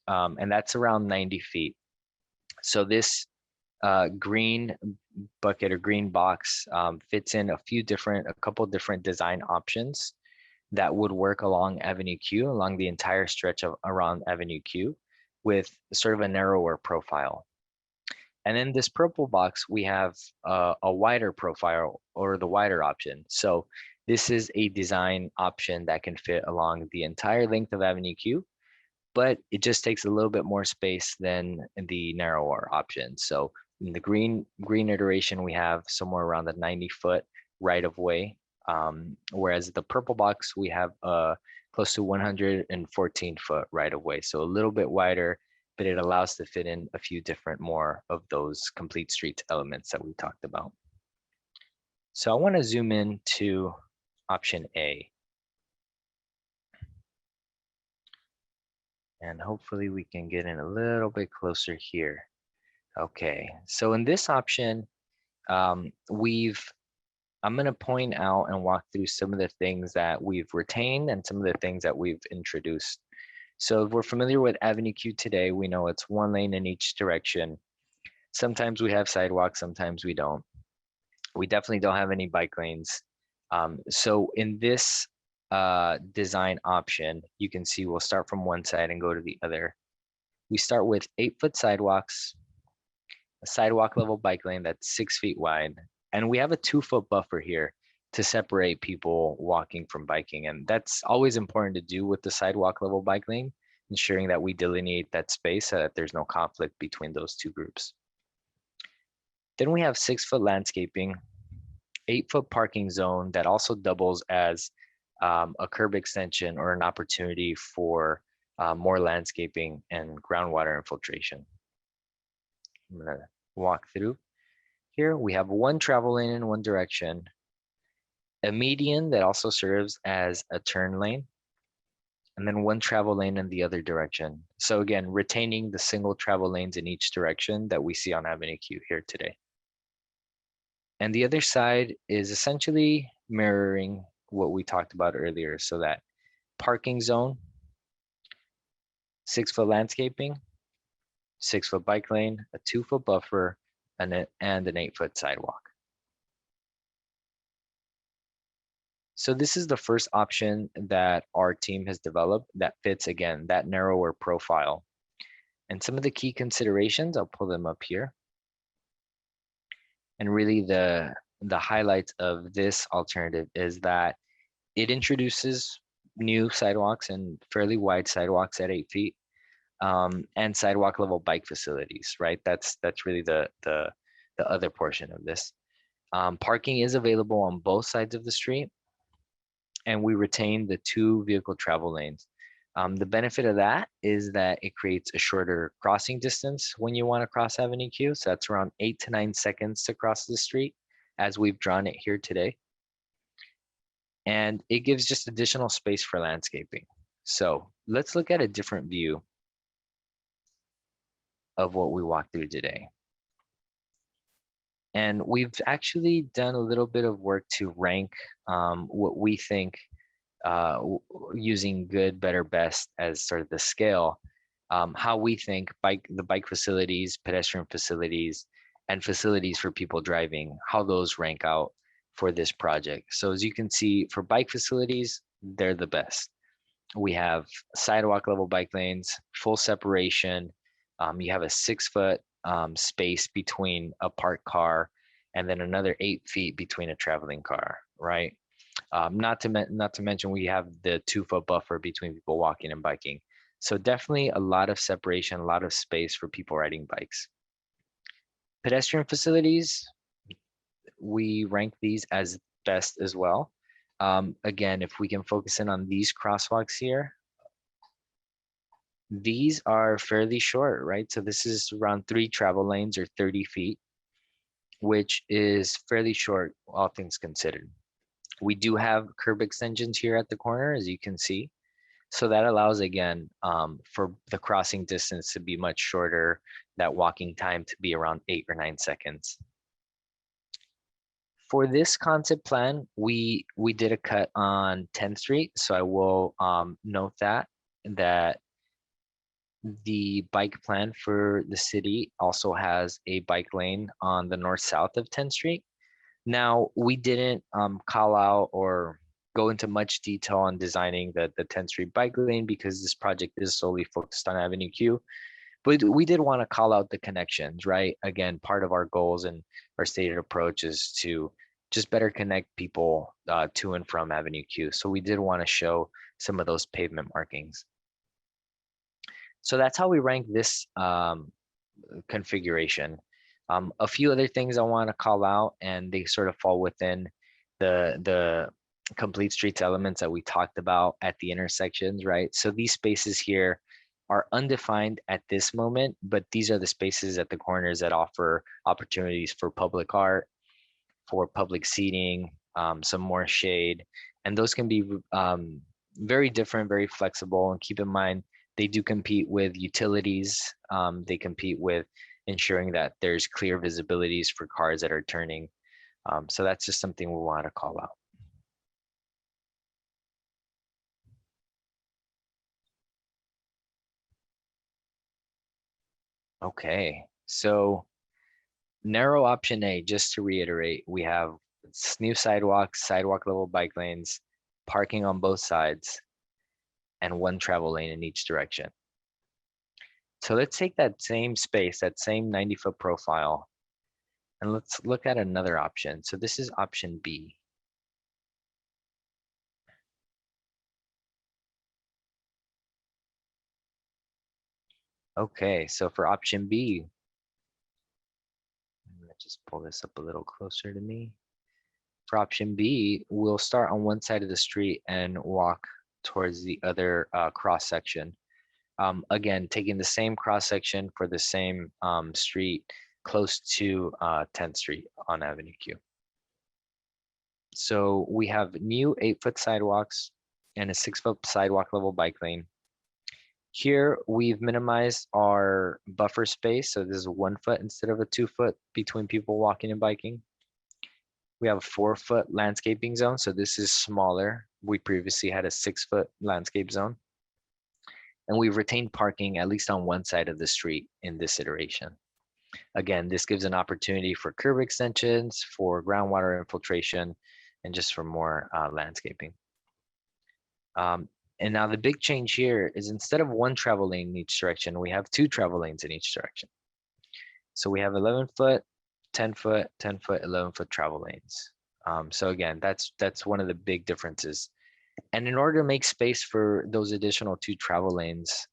And that's around 90 feet. So this green bucket or green box fits in a couple different design options that would work along Avenue Q, along the entire stretch of around Avenue Q, with sort of a narrower profile. And in this purple box, we have a wider profile, or the wider option. So this is a design option that can fit along the entire length of Avenue Q, but it just takes a little bit more space than the narrower option. So in the green iteration, we have somewhere around the 90-foot right of way. Whereas the purple box, we have close to 114-foot right of way. So a little bit wider, but it allows to fit in a few different more of those complete streets elements that we talked about. So I want to zoom in to option A. And hopefully we can get in a little bit closer here. Okay, so in this option, I'm going to point out and walk through some of the things that we've retained and some of the things that we've introduced. So if we're familiar with Avenue Q today, we know it's one lane in each direction. Sometimes we have sidewalks, sometimes we don't. We definitely don't have any bike lanes. So in this design option, you can see we'll start from one side and go to the other. We start with 8-foot sidewalks, a sidewalk level bike lane that's 6 feet wide, and we have a 2-foot buffer here to separate people walking from biking. And that's always important to do with the sidewalk level bike lane, ensuring that we delineate that space so that there's no conflict between those two groups. Then we have 6-foot landscaping, 8-foot parking zone that also doubles as a curb extension or an opportunity for more landscaping and groundwater infiltration. I'm gonna walk through. Here we have one travel lane in one direction, a median that also serves as a turn lane, and then one travel lane in the other direction. So again, retaining the single travel lanes in each direction that we see on Avenue Q here today. And the other side is essentially mirroring what we talked about earlier. So that parking zone, 6-foot landscaping, 6-foot bike lane, a 2-foot buffer, and an 8-foot sidewalk. So this is the first option that our team has developed that fits, again, that narrower profile. And some of the key considerations, I'll pull them up here. And really the highlights of this alternative is that It introduces new sidewalks and fairly wide sidewalks at 8 feet, and sidewalk level bike facilities, right? That's really the other portion of this. Parking is available on both sides of the street, and we retain the 2 vehicle travel lanes. The benefit of that is that it creates a shorter crossing distance when you want to cross Avenue Q. So that's around 8 to 9 seconds to cross the street, as we've drawn it here today. And it gives just additional space for landscaping. So let's look at a different view of what we walked through today. And we've actually done a little bit of work to rank what we think, using good, better, best as sort of the scale, how we think the bike facilities, pedestrian facilities, and facilities for people driving, how those rank out for this project. So as you can see, for bike facilities, they're the best. We have sidewalk level bike lanes, full separation. You have a 6-foot space between a parked car, and then another 8 feet between a traveling car, right? Not to mention we have the 2-foot buffer between people walking and biking. So definitely a lot of separation, a lot of space for people riding bikes. Pedestrian facilities, we rank these as best as well. Again, if we can focus in on these crosswalks here, these are fairly short, right? So this is around 3 travel lanes or 30 feet, which is fairly short, all things considered. We do have curb extensions here at the corner, as you can see. So that allows, again, for the crossing distance to be much shorter, that walking time to be around 8 or 9 seconds. For this concept plan, we did a cut on 10th Street. So I will note that the bike plan for the city also has a bike lane on the north-south of 10th Street. Now, we didn't call out or go into much detail on designing the 10th Street bike lane because this project is solely focused on Avenue Q. But we did want to call out the connections, right? Again, part of our goals and our stated approach is to just better connect people to and from Avenue Q. So we did want to show some of those pavement markings. So that's how we rank this configuration. A few other things I want to call out, and they sort of fall within the complete streets elements that we talked about at the intersections, right? So these spaces here are undefined at this moment, but these are the spaces at the corners that offer opportunities for public art, for public seating, some more shade, and those can be very different, very flexible. And keep in mind, they do compete with utilities. They compete with ensuring that there's clear visibilities for cars that are turning. So that's just something we want to call out. Okay, so narrow option A, just to reiterate, we have new sidewalks, sidewalk level bike lanes, parking on both sides, and 1 travel lane in each direction. So let's take that same space, that same 90-foot profile, and let's look at another option. So this is option B. Okay, so for option B, I'm gonna just pull this up a little closer to me. For option B, we'll start on one side of the street and walk towards the other cross section. Again, taking the same cross section for the same street close to 10th Street on Avenue Q. So we have new 8-foot sidewalks and a 6-foot sidewalk level bike lane. Here we've minimized our buffer space. So this is 1 foot instead of a 2 foot between people walking and biking. We have a 4-foot landscaping zone. So this is smaller. We previously had a 6-foot landscape zone. And we've retained parking at least on one side of the street in this iteration. Again, this gives an opportunity for curb extensions, for groundwater infiltration, and just for more landscaping. And now the big change here is instead of 1 travel lane in each direction, we have 2 travel lanes in each direction. So we have 11-foot, 10-foot, 10-foot, 11-foot travel lanes. So again, that's one of the big differences And in order to make space for those additional 2 travel lanes,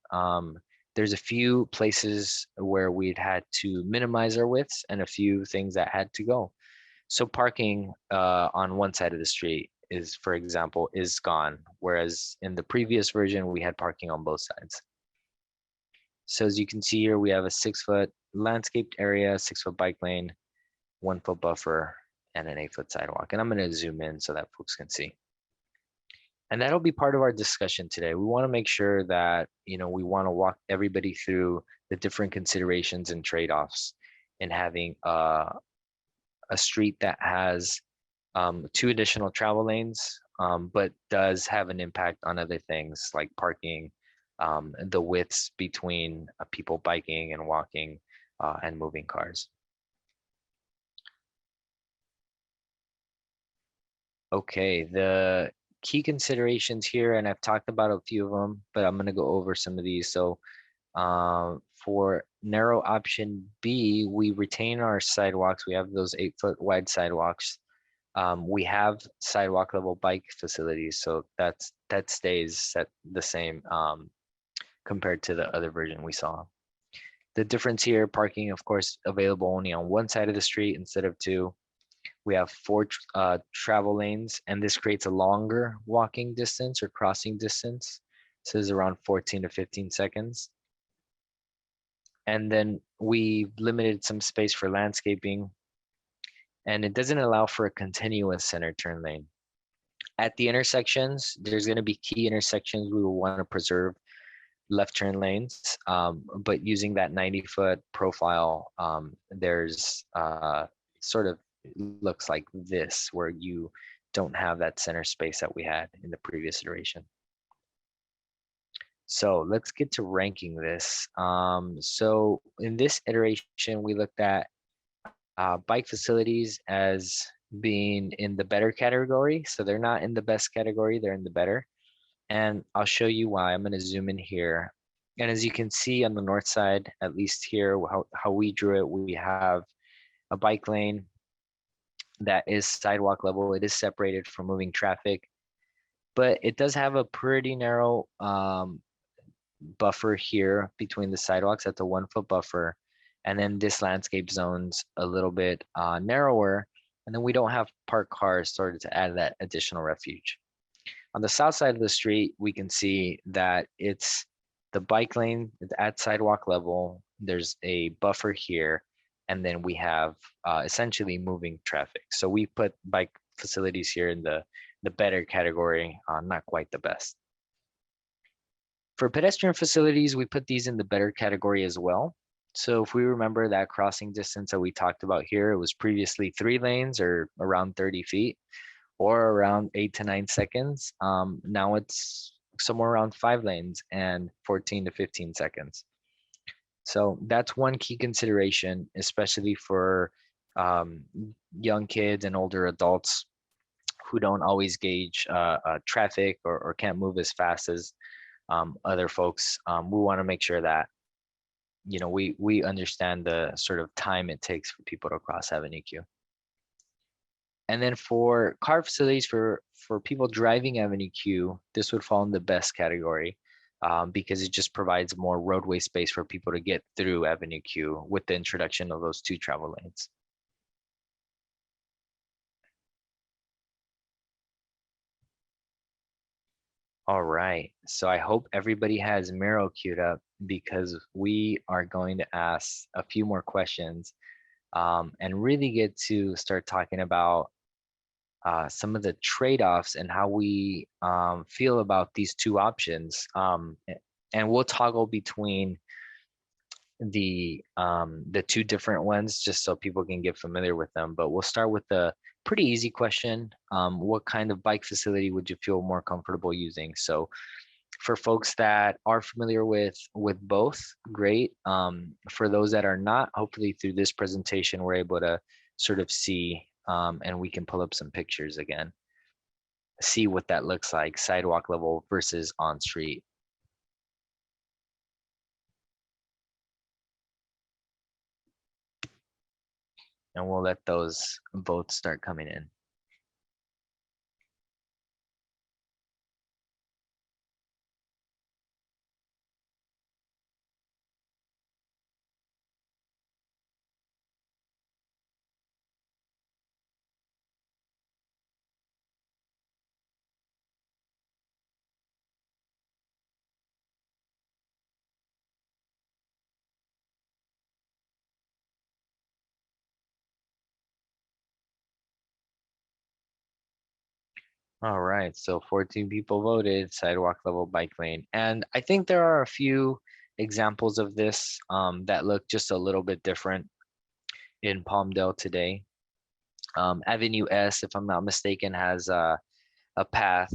there's a few places where we'd had to minimize our widths and a few things that had to go. So parking on one side of the street is, for example, is gone, whereas in the previous version, we had parking on both sides. So as you can see here, we have a 6-foot landscaped area, 6-foot bike lane, 1-foot buffer, and an 8-foot sidewalk. And I'm going to zoom in so that folks can see. And that'll be part of our discussion today. We want to make sure that, we want to walk everybody through the different considerations and trade-offs in having a street that has 2 additional travel lanes, but does have an impact on other things like parking, the widths between people biking and walking and moving cars. Okay, the key considerations here, and I've talked about a few of them, but I'm going to go over some of these. So for narrow option B, we retain our sidewalks. We have those 8-foot wide sidewalks. We have sidewalk level bike facilities, so that stays the same compared to the other version we saw. The difference here, parking, of course, available only on one side of the street instead of 2. We have 4 travel lanes, and this creates a longer walking distance or crossing distance. So it's around 14 to 15 seconds. And then we limited some space for landscaping, and it doesn't allow for a continuous center turn lane. At the intersections, there's going to be key intersections we will want to preserve left turn lanes, but using that 90-foot profile, there's sort of looks like this, where you don't have that center space that we had in the previous iteration. So let's get to ranking this. So in this iteration, we looked at bike facilities as being in the better category. So they're not in the best category, they're in the better. And I'll show you why. I'm going to zoom in here. And as you can see on the north side, at least here, how we drew it, we have a bike lane that is sidewalk level. It is separated from moving traffic, but it does have a pretty narrow buffer here between the sidewalks. That's a 1-foot buffer. And then this landscape zone's a little bit narrower. And then we don't have parked cars started to add that additional refuge. On the south side of the street, we can see that it's the bike lane at sidewalk level. There's a buffer here. And then we have essentially moving traffic. So we put bike facilities here in the better category, not quite the best. For pedestrian facilities, we put these in the better category as well. So if we remember that crossing distance that we talked about here, it was previously 3 lanes or around 30 feet or around 8 to 9 seconds. Now it's somewhere around 5 lanes and 14 to 15 seconds. So that's one key consideration, especially for young kids and older adults who don't always gauge traffic or can't move as fast as other folks. We want to make sure that we understand the sort of time it takes for people to cross Avenue Q. And then for car facilities for people driving Avenue Q, this would fall in the best category. Because it just provides more roadway space for people to get through Avenue Q with the introduction of those 2 travel lanes. All right, so I hope everybody has Miro queued up because we are going to ask a few more questions and really get to start talking about some of the trade-offs and how we feel about these 2 options. And we'll toggle between the 2 different ones just so people can get familiar with them. But we'll start with the pretty easy question. What kind of bike facility would you feel more comfortable using? So for folks that are familiar with both, great. For those that are not, hopefully through this presentation, we're able to sort of see and we can pull up some pictures again, see what that looks like, sidewalk level versus on street. And we'll let those votes start coming in. All right, so 14 people voted sidewalk level bike lane. And I think there are a few examples of this that look just a little bit different in Palmdale today. Avenue S, if I'm not mistaken, has a path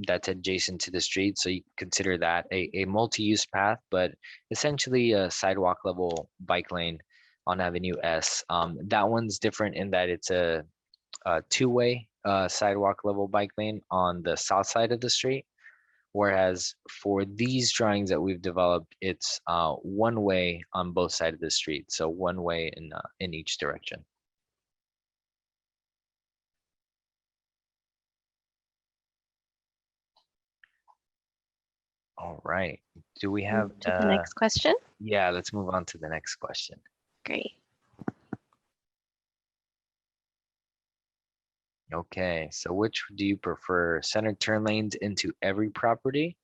that's adjacent to the street. So you consider that a multi-use path, but essentially a sidewalk level bike lane on Avenue S. That one's different in that it's a two-way sidewalk level bike lane on the south side of the street. Whereas for these drawings that we've developed, it's one way on both sides of the street. So one way in each direction. All right. Do we have Move to the next question? yeah, let's move on to the next question. Great. Okay, so which do you prefer? Center turn lanes into every property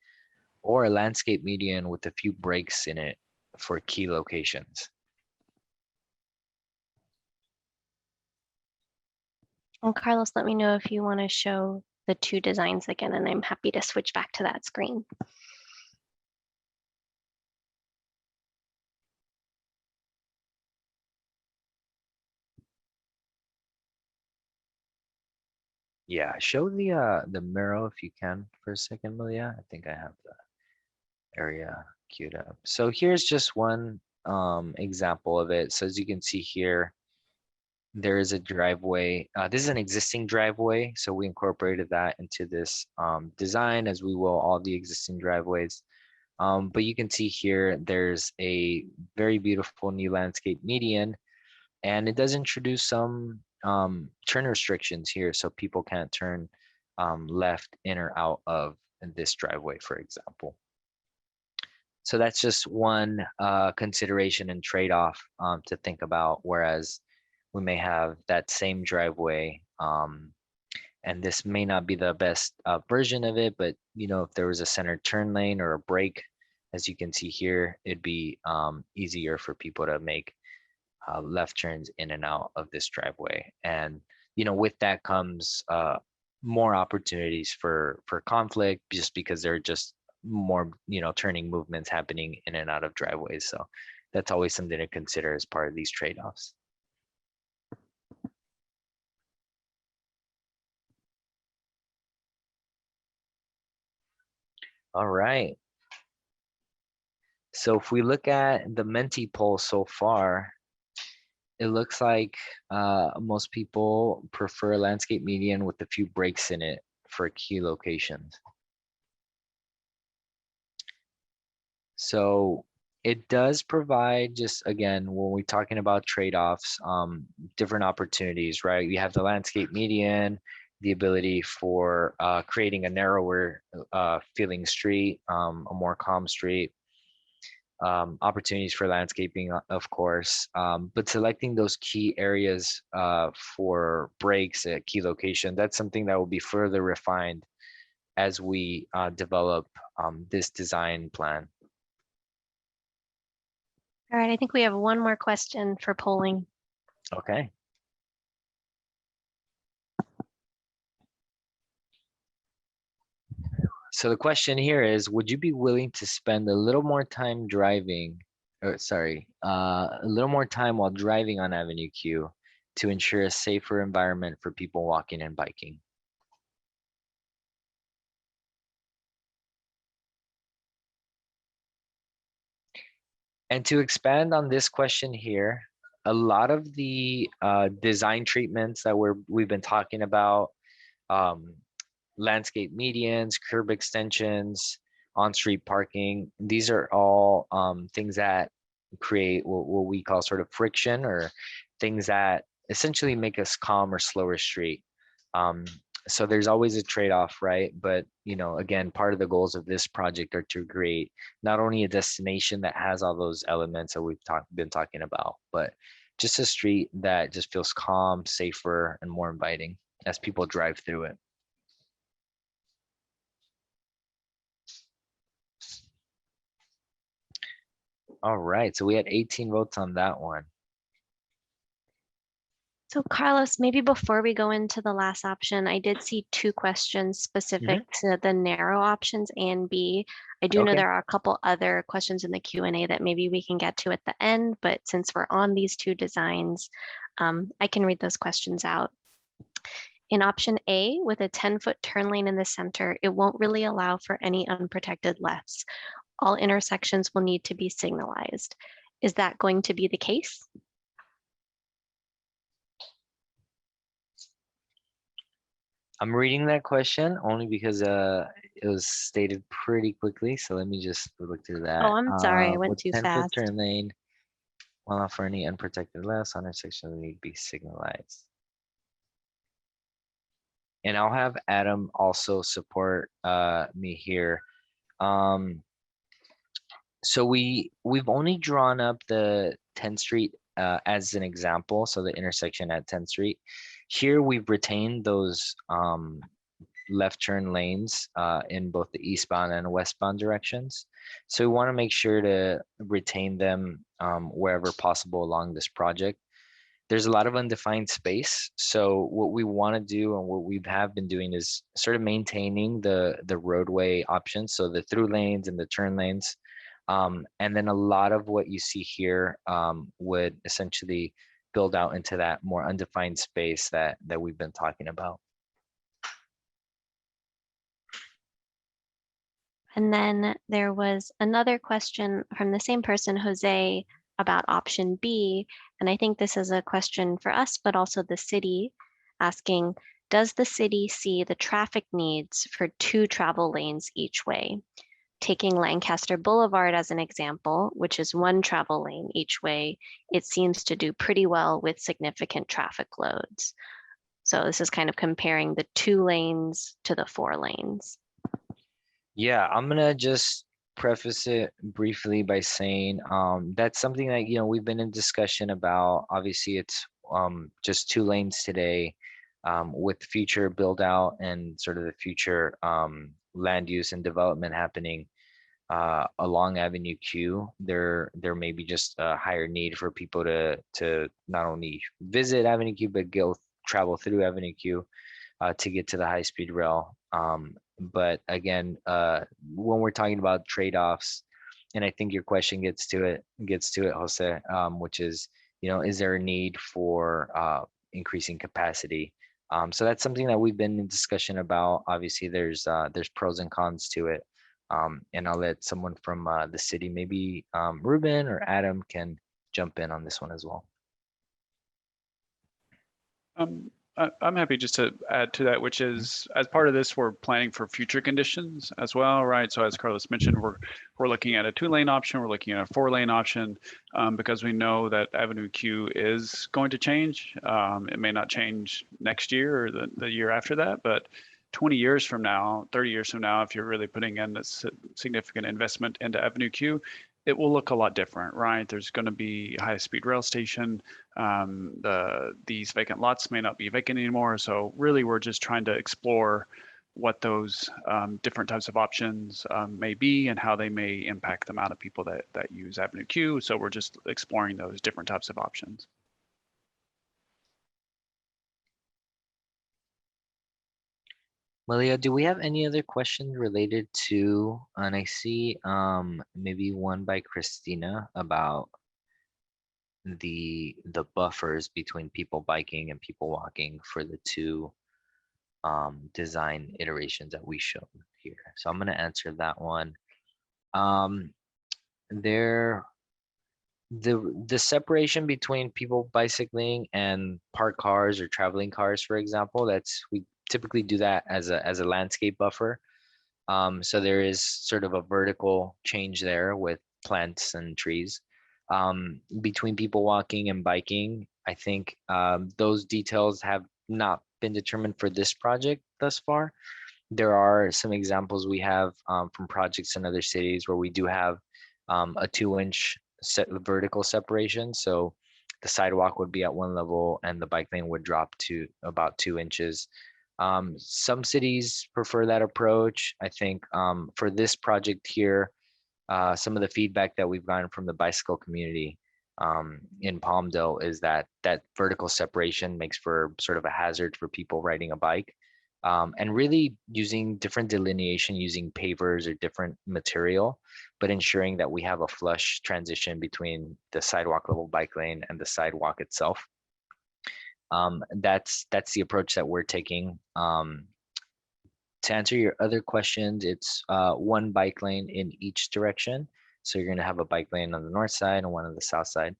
or a landscape median with a few breaks in it for key locations? And Carlos, let me know if you want to show the two designs again, and I'm happy to switch back to that screen. Yeah, show the mural if you can for a second, Malia. I think I have the area queued up. So here's just one example of it. So as you can see here, there is a driveway. This is an existing driveway, so we incorporated that into this design, as we will all the existing driveways. But you can see here, there's a very beautiful new landscape median, and it does introduce some turn restrictions here, so people can't turn left in or out of this driveway, for example. So that's just one consideration and trade-off to think about, whereas we may have that same driveway, and this may not be the best version of it, but if there was a center turn lane or a break, as you can see here, it'd be easier for people to make left turns in and out of this driveway. And with that comes more opportunities for conflict, just because there are just more turning movements happening in and out of driveways. So that's always something to consider as part of these trade-offs. All right. So if we look at the Menti poll so far, it looks like most people prefer landscape median with a few breaks in it for key locations. So it does provide, just again, when we're talking about trade-offs, different opportunities, right? You have the landscape median, the ability for creating a narrower feeling street, a more calm street, opportunities for landscaping, of course, but selecting those key areas for breaks at key location, that's something that will be further refined as we develop this design plan. All right, I think we have one more question for polling. Okay. So the question here is, would you be willing to spend a little more time driving, or sorry, a little more time while driving on Avenue Q to ensure a safer environment for people walking and biking? And to expand on this question here, a lot of the design treatments that we've been talking about, landscape medians, curb extensions, on-street parking, these are all things that create what we call sort of friction, or things that essentially make us calm or slower street. So there's always a trade-off, right? But again, part of the goals of this project are to create not only a destination that has all those elements that we've been talking about, but just a street that just feels calm, safer, and more inviting as people drive through it. All right, so we had 18 votes on that one. So Carlos, maybe before we go into the last option, I did see two questions specific to the narrow options A and B. I do know Okay. there are a couple other questions in the Q&A that maybe we can get to at the end, but since we're on these two designs, I can read those questions out. In option A, with a 10-foot turn lane in the center, it won't really allow for any unprotected lefts. All intersections will need to be signalized. Is that going to be the case? I'm reading that question only because it was stated pretty quickly. So let me just look through that. Oh, I'm sorry, I went With too 10-foot fast. turn lane, well, for any unprotected lefts, on intersection will need to be signalized. And I'll have Adam also support me here. So we've only drawn up the 10th Street as an example, so the intersection at 10th Street. Here we've retained those left turn lanes in both the eastbound and westbound directions. So we want to make sure to retain them wherever possible along this project. There's a lot of undefined space. So what we want to do and what we have been doing is sort of maintaining the roadway options. So the through lanes and the turn lanes. And then a lot of what you see here would essentially build out into that more undefined space that we've been talking about. And then there was another question from the same person, Jose, about option B. And I think this is a question for us, but also the city, asking, does the city see the traffic needs for 2 travel lanes each way? Taking Lancaster Boulevard as an example, which is 1 travel lane each way, it seems to do pretty well with significant traffic loads. So this is kind of comparing the 2 lanes to the 4 lanes. Yeah, I'm gonna just preface it briefly by saying that's something that we've been in discussion about. Obviously, it's just 2 lanes today. With future build out and sort of the future land use and development happening along Avenue Q, there may be just a higher need for people to not only visit Avenue Q but travel through Avenue Q to get to the high speed rail. But again, when we're talking about trade-offs, and I think your question gets to it, Jose, which is, is there a need for increasing capacity? So that's something that we've been in discussion about. Obviously, there's pros and cons to it. And I'll let someone from the city, maybe Ruben or Adam, can jump in on this one as well. I'm happy just to add to that, which is, as part of this, we're planning for future conditions as well, right? So as Carlos mentioned, we're looking at a 2-lane option, we're looking at a 4-lane option, because we know that Avenue Q is going to change. It may not change next year or the year after that, but 20 years from now, 30 years from now, if you're really putting in a significant investment into Avenue Q, it will look a lot different, right? There's going to be a high-speed rail station. These vacant lots may not be vacant anymore. So really, we're just trying to explore what those different types of options may be and how they may impact the amount of people that use Avenue Q. So we're just exploring those different types of options. Malia, do we have any other questions related to, and I see maybe one by Christina about the buffers between people biking and people walking for the 2 design iterations that we showed here. So I'm going to answer that one. The separation between people bicycling and parked cars or traveling cars, for example, we typically do that as a landscape buffer. So there is sort of a vertical change there with plants and trees. Between people walking and biking, I think those details have not been determined for this project thus far. There are some examples we have from projects in other cities where we do have a 2-inch vertical separation. So the sidewalk would be at 1 level and the bike lane would drop to about 2 inches. Some cities prefer that approach. I think for this project here, some of the feedback that we've gotten from the bicycle community in Palmdale is that that vertical separation makes for sort of a hazard for people riding a bike. And really using different delineation using pavers or different material, but ensuring that we have a flush transition between the sidewalk level bike lane and the sidewalk itself. That's the approach that we're taking. To answer your other questions, it's one bike lane in each direction. So you're going to have a bike lane on the north side and one on the south side.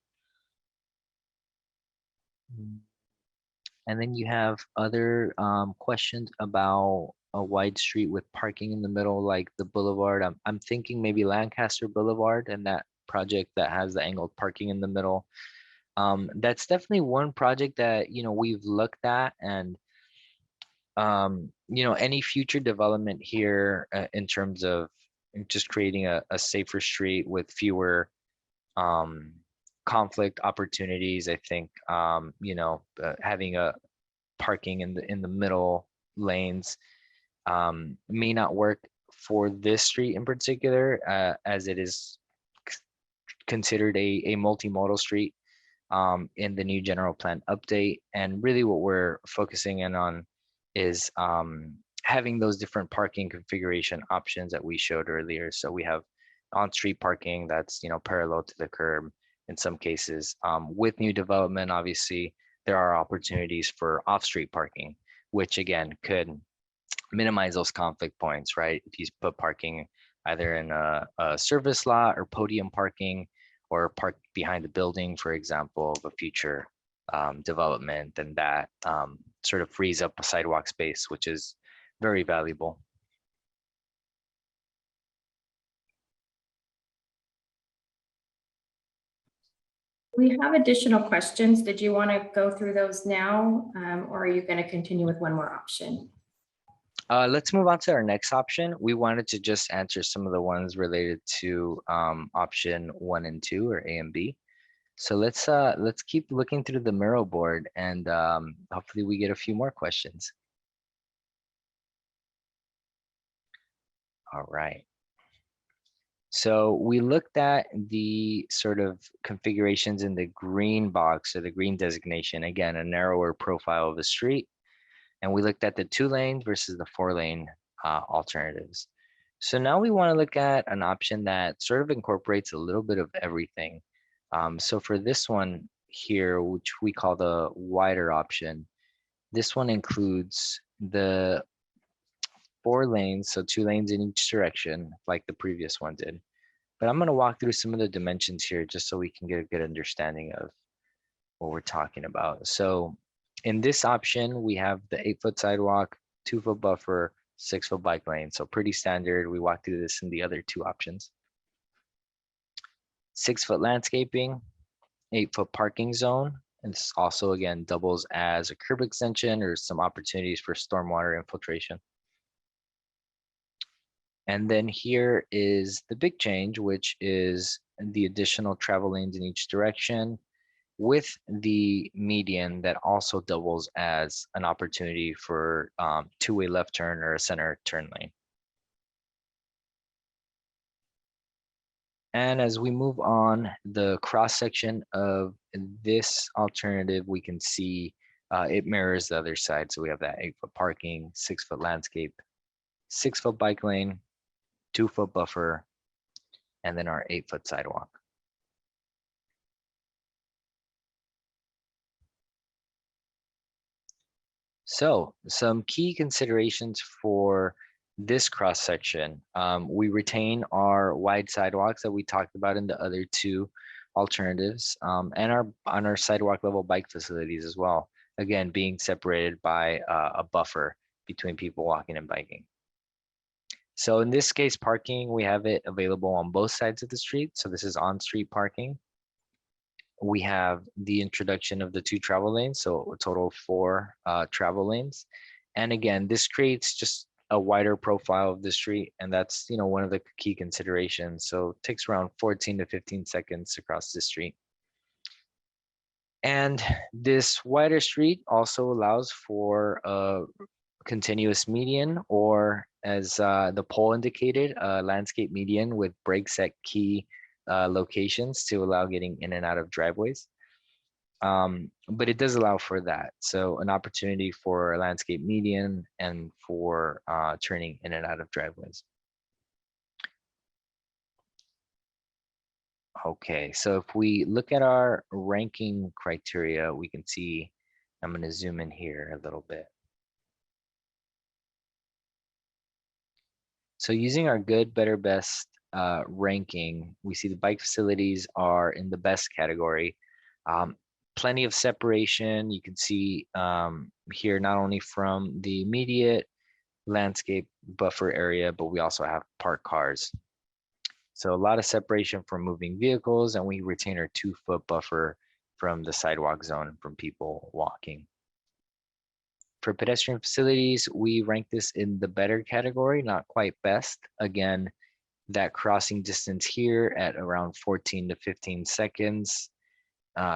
And then you have other questions about a wide street with parking in the middle, like the boulevard. I'm thinking maybe Lancaster Boulevard and that project that has the angled parking in the middle. That's definitely one project that, you know, we've looked at, and you know, any future development here in terms of just creating a safer street with fewer conflict opportunities. I think you know, having a parking in the middle lanes may not work for this street in particular, as it is considered a multimodal street in the new general plan update. And really what we're focusing in on is having those different parking configuration options that we showed earlier. So we have on-street parking that's, you know, parallel to the curb in some cases. With new development, obviously, there are opportunities for off-street parking, which again could minimize those conflict points, right? If you put parking either in a service lot or podium parking, or park behind the building, for example, of a future development, then that sort of frees up a sidewalk space, which is very valuable. We have additional questions. Did you want to go through those now, or are you going to continue with one more option? Let's move on to our next option. We wanted to just answer some of the ones related to option 1 and 2, or A and B. So let's keep looking through the Miro board, and hopefully we get a few more questions. All right. So we looked at the sort of configurations in the green box, or the green designation, again, a narrower profile of the street. And we looked at the 2 lane versus the 4 lane alternatives. So now we want to look at an option that sort of incorporates a little bit of everything. So for this one here, which we call the wider option, this one includes the 4 lanes, so 2 lanes in each direction, like the previous one did. But I'm going to walk through some of the dimensions here just so we can get a good understanding of what we're talking about. So in this option, we have the 8-foot sidewalk, 2-foot buffer, 6-foot bike lane. So pretty standard. We walked through this in the other 2 options. 6-foot landscaping, 8-foot parking zone. And this also, again, doubles as a curb extension or some opportunities for stormwater infiltration. And then here is the big change, which is the additional travel lanes in each direction, with the median that also doubles as an opportunity for 2-way left turn or a center turn lane. And as we move on, the cross section of this alternative, we can see it mirrors the other side. So we have that 8-foot parking, 6-foot landscape, 6-foot bike lane, 2-foot buffer, and then our 8-foot sidewalk. So some key considerations for this cross section. We retain our wide sidewalks that we talked about in the other 2 alternatives, and on our sidewalk level bike facilities as well. Again, being separated by a buffer between people walking and biking. So in this case, parking, we have it available on both sides of the street. So this is on-street parking. We have the introduction of the 2 travel lanes, so a total of 4 travel lanes. And again, this creates just a wider profile of the street, and that's, you know, one of the key considerations. So it takes around 14 to 15 seconds to cross the street. And this wider street also allows for a continuous median, or as the poll indicated, a landscape median with brake set key locations to allow getting in and out of driveways. But it does allow for that. So an opportunity for a landscape median and for turning in and out of driveways. Okay, so if we look at our ranking criteria, we can see, I'm going to zoom in here a little bit. So using our good, better, best ranking, we see the bike facilities are in the best category. Plenty of separation. You can see here not only from the immediate landscape buffer area, but we also have parked cars. So a lot of separation from moving vehicles, and we retain our 2-foot buffer from the sidewalk zone from people walking. For pedestrian facilities, we rank this in the better category, not quite best. Again, that crossing distance here at around 14 to 15 seconds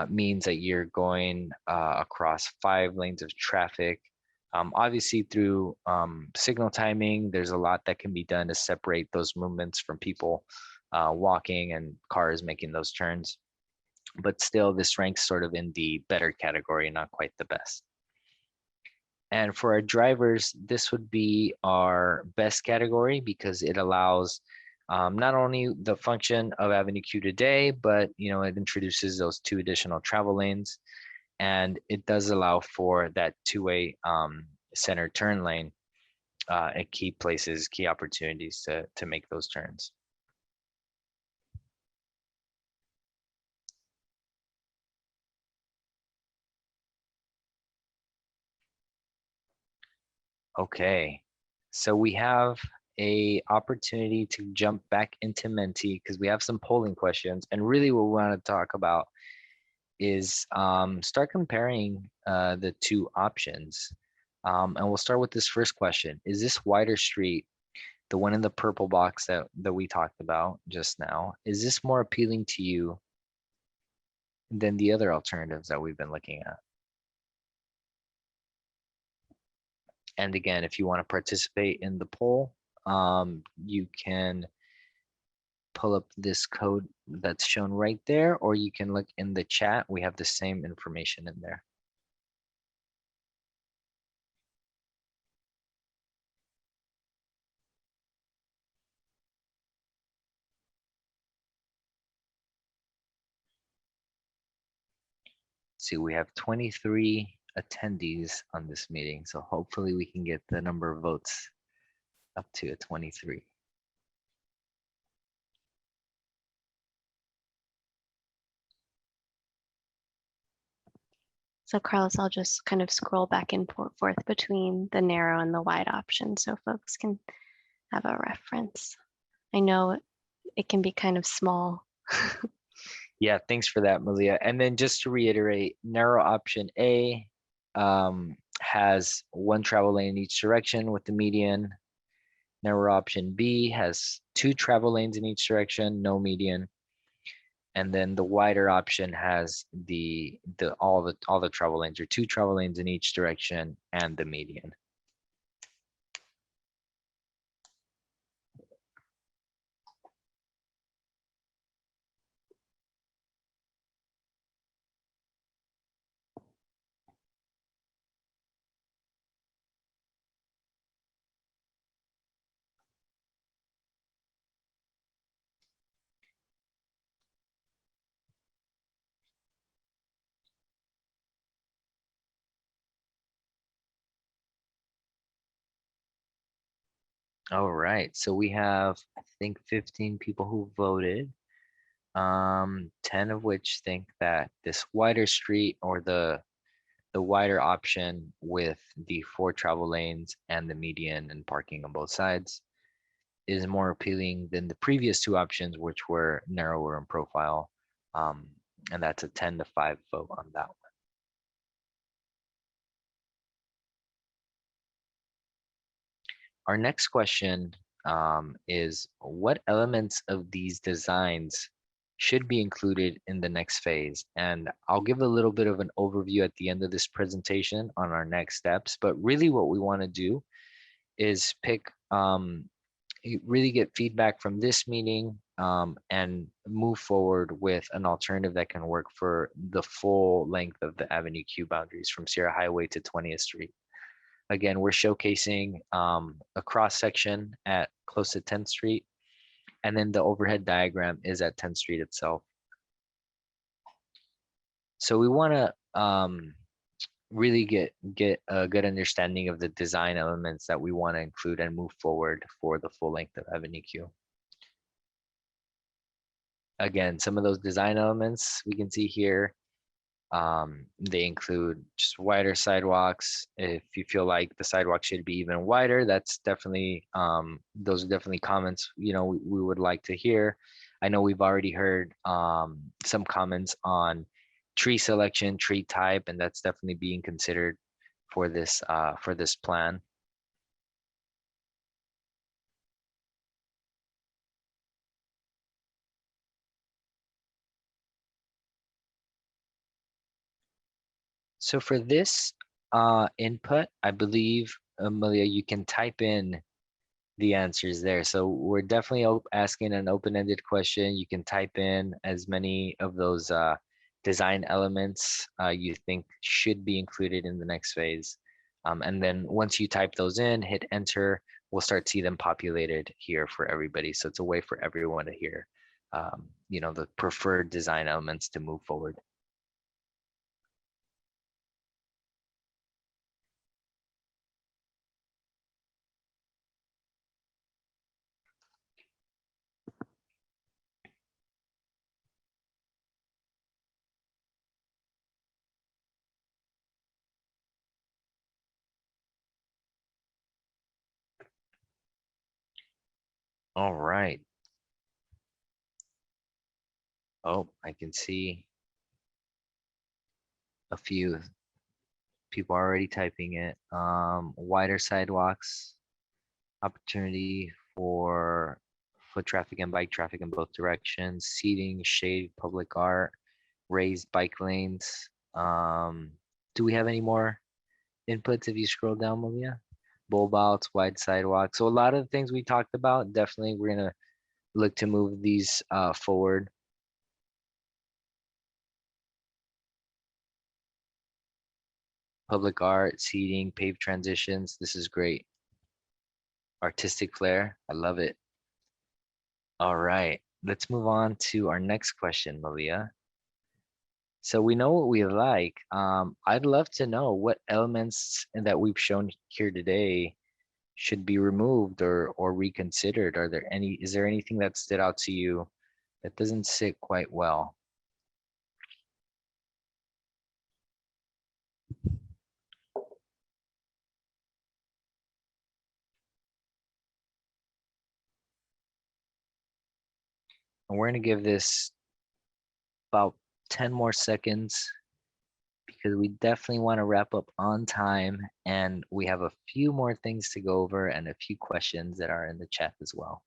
means that you're going across 5 lanes of traffic. Obviously through signal timing, there's a lot that can be done to separate those movements from people walking and cars making those turns. But still, this ranks sort of in the better category, not quite the best. And for our drivers, this would be our best category because it allows not only the function of Avenue Q today, but it introduces those 2 additional travel lanes, and it does allow for that 2-way center turn lane at key places, key opportunities to make those turns. Okay, so we have a opportunity to jump back into Menti because we have some polling questions, and really what we want to talk about is start comparing the 2 options. And we'll start with this first question. Is this wider street, the one in the purple box that we talked about just now, is this more appealing to you than the other alternatives that we've been looking at? And again, if you want to participate in the poll, you can pull up this code that's shown right there, or you can look in the chat. We have the same information in there. See, we have 23 attendees on this meeting, so hopefully we can get the number of votes up to a 23. So Carlos, I'll just kind of scroll back and forth between the narrow and the wide option so folks can have a reference. I know it can be kind of small. Yeah, thanks for that, Malia. And then just to reiterate, narrow option A has 1 travel lane in each direction with the median. Narrow option B has 2 travel lanes in each direction, no median. And then the wider option has all the travel lanes, or 2 travel lanes in each direction and the median. All right, so we have, I think, 15 people who voted. 10 of which think that this wider street, or the wider option with the 4 travel lanes and the median and parking on both sides, is more appealing than the previous 2 options, which were narrower in profile. And that's a 10-5 vote on that one. Our next question is, what elements of these designs should be included in the next phase? And I'll give a little bit of an overview at the end of this presentation on our next steps, but really what we want to do is pick, really get feedback from this meeting and move forward with an alternative that can work for the full length of the Avenue Q boundaries from Sierra Highway to 20th Street. Again, we're showcasing a cross section at close to 10th Street, and then the overhead diagram is at 10th Street itself. So we want to really get a good understanding of the design elements that we want to include and move forward for the full length of Avenue Q. Again, some of those design elements we can see here, they include just wider sidewalks. If you feel like the sidewalk should be even wider, that's definitely, those are definitely comments, you know, we would like to hear. I know we've already heard some comments on tree selection, tree type, and that's definitely being considered for this plan. So for this input, I believe, Amelia, you can type in the answers there. So we're definitely asking an open-ended question. You can type in as many of those design elements you think should be included in the next phase. And then once you type those in, hit enter, we'll start to see them populated here for everybody. So it's a way for everyone to hear, you know, the preferred design elements to move forward. All right. Oh, I can see a few people already typing it. Wider sidewalks, opportunity for foot traffic and bike traffic in both directions, seating, shade, public art, raised bike lanes. Do we have any more inputs if you scroll down, Malia? Bulb outs, wide sidewalks. So a lot of the things we talked about, definitely we're gonna look to move these forward. Public art, seating, paved transitions. This is great. Artistic flair. I love it. All right, let's move on to our next question, Malia. So we know what we like. I'd love to know what elements that we've shown here today should be removed or reconsidered. Are there any, is there anything that stood out to you that doesn't sit quite well? And we're gonna give this about 10 more seconds because we definitely want to wrap up on time, and we have a few more things to go over and a few questions that are in the chat as well.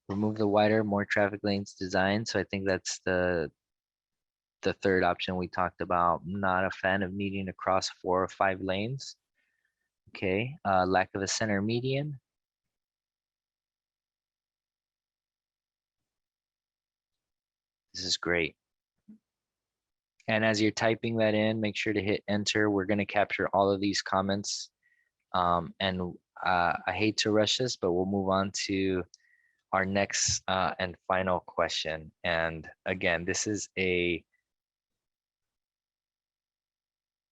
Remove the wider, more traffic lanes design. So I think that's the third option we talked about. Not a fan of needing to cross 4 or 5 lanes. Okay, lack of a center median. This is great. And as you're typing that in, make sure to hit enter. We're going to capture all of these comments. And I hate to rush this, but we'll move on to our next and final question. And again, this is a,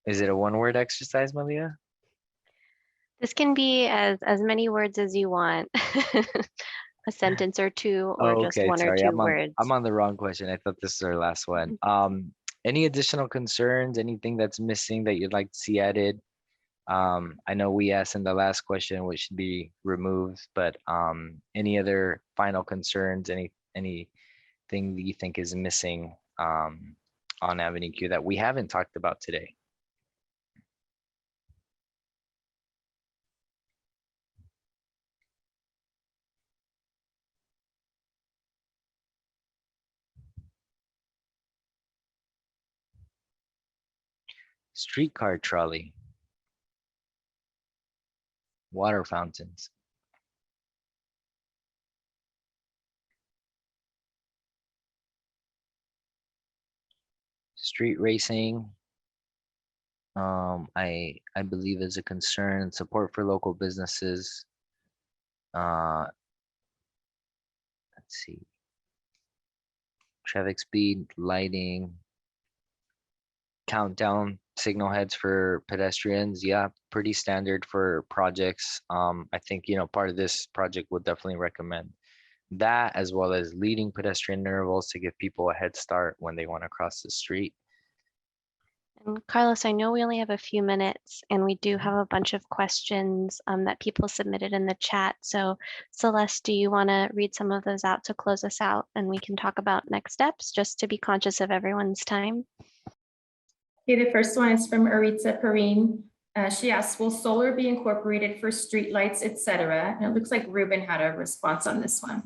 is it a one-word exercise, Malia? This can be as many words as you want. A sentence or two, or just Okay, one or sorry, two words. I'm on the wrong question. I thought this was our last one. Any additional concerns, anything that's missing that you'd like to see added? I know we asked in the last question what should be removed, but any other final concerns, anything that you think is missing on Avenue Q that we haven't talked about today? Streetcar trolley. water fountains. Street racing, I believe is a concern. Support for local businesses. Let's see. Traffic speed, lighting, countdown signal heads for pedestrians. Yeah, pretty standard for projects. I think, part of this project would definitely recommend that, as well as leading pedestrian intervals to give people a head start when they want to cross the street. And Carlos, I know we only have a few minutes and we do have a bunch of questions that people submitted in the chat. So Celeste, do you want to read some of those out to close us out and we can talk about next steps just to be conscious of everyone's time? Okay, the first one is from Aritza Perrine. She asks, will solar be incorporated for streetlights, etc.? And it looks like Ruben had a response on this one.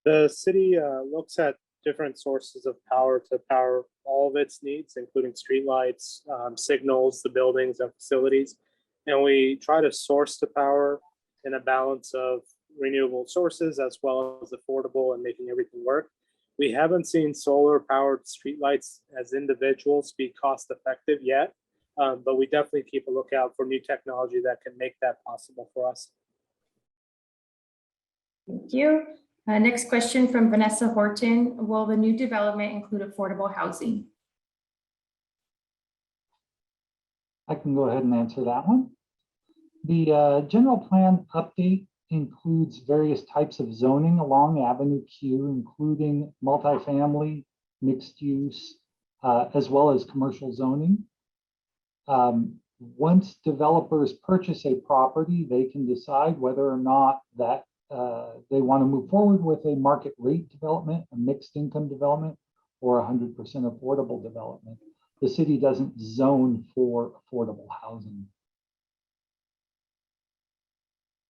The city looks at different sources of power to power all of its needs, including streetlights, signals, the buildings and facilities. And we try to source the power in a balance of renewable sources as well as affordable and making everything work. We haven't seen solar powered streetlights as individuals be cost effective yet, but we definitely keep a lookout for new technology that can make that possible for us. Thank you. Next question from Vanessa Horton. Will the new development include affordable housing? I can go ahead and answer that one. The general plan update includes various types of zoning along Avenue Q, including multifamily, mixed use, as well as commercial zoning. Once developers purchase a property, they can decide whether or not that they want to move forward with a market rate development, a mixed income development, or 100% affordable development. The city doesn't zone for affordable housing.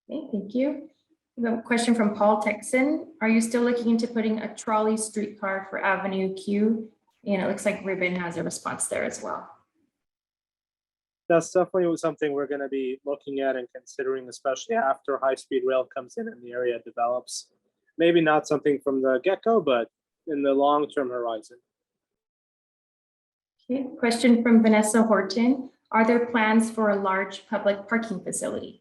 Okay, thank you. We have a question from Paul Texan. Are you still looking into putting a trolley streetcar for Avenue Q? And it looks like Ruben has a response there as well. That's definitely something we're going to be looking at and considering, especially after high-speed rail comes in and the area develops. Maybe not something from the get-go, but in the long-term horizon. Okay, question from Vanessa Horton. Are there plans for a large public parking facility?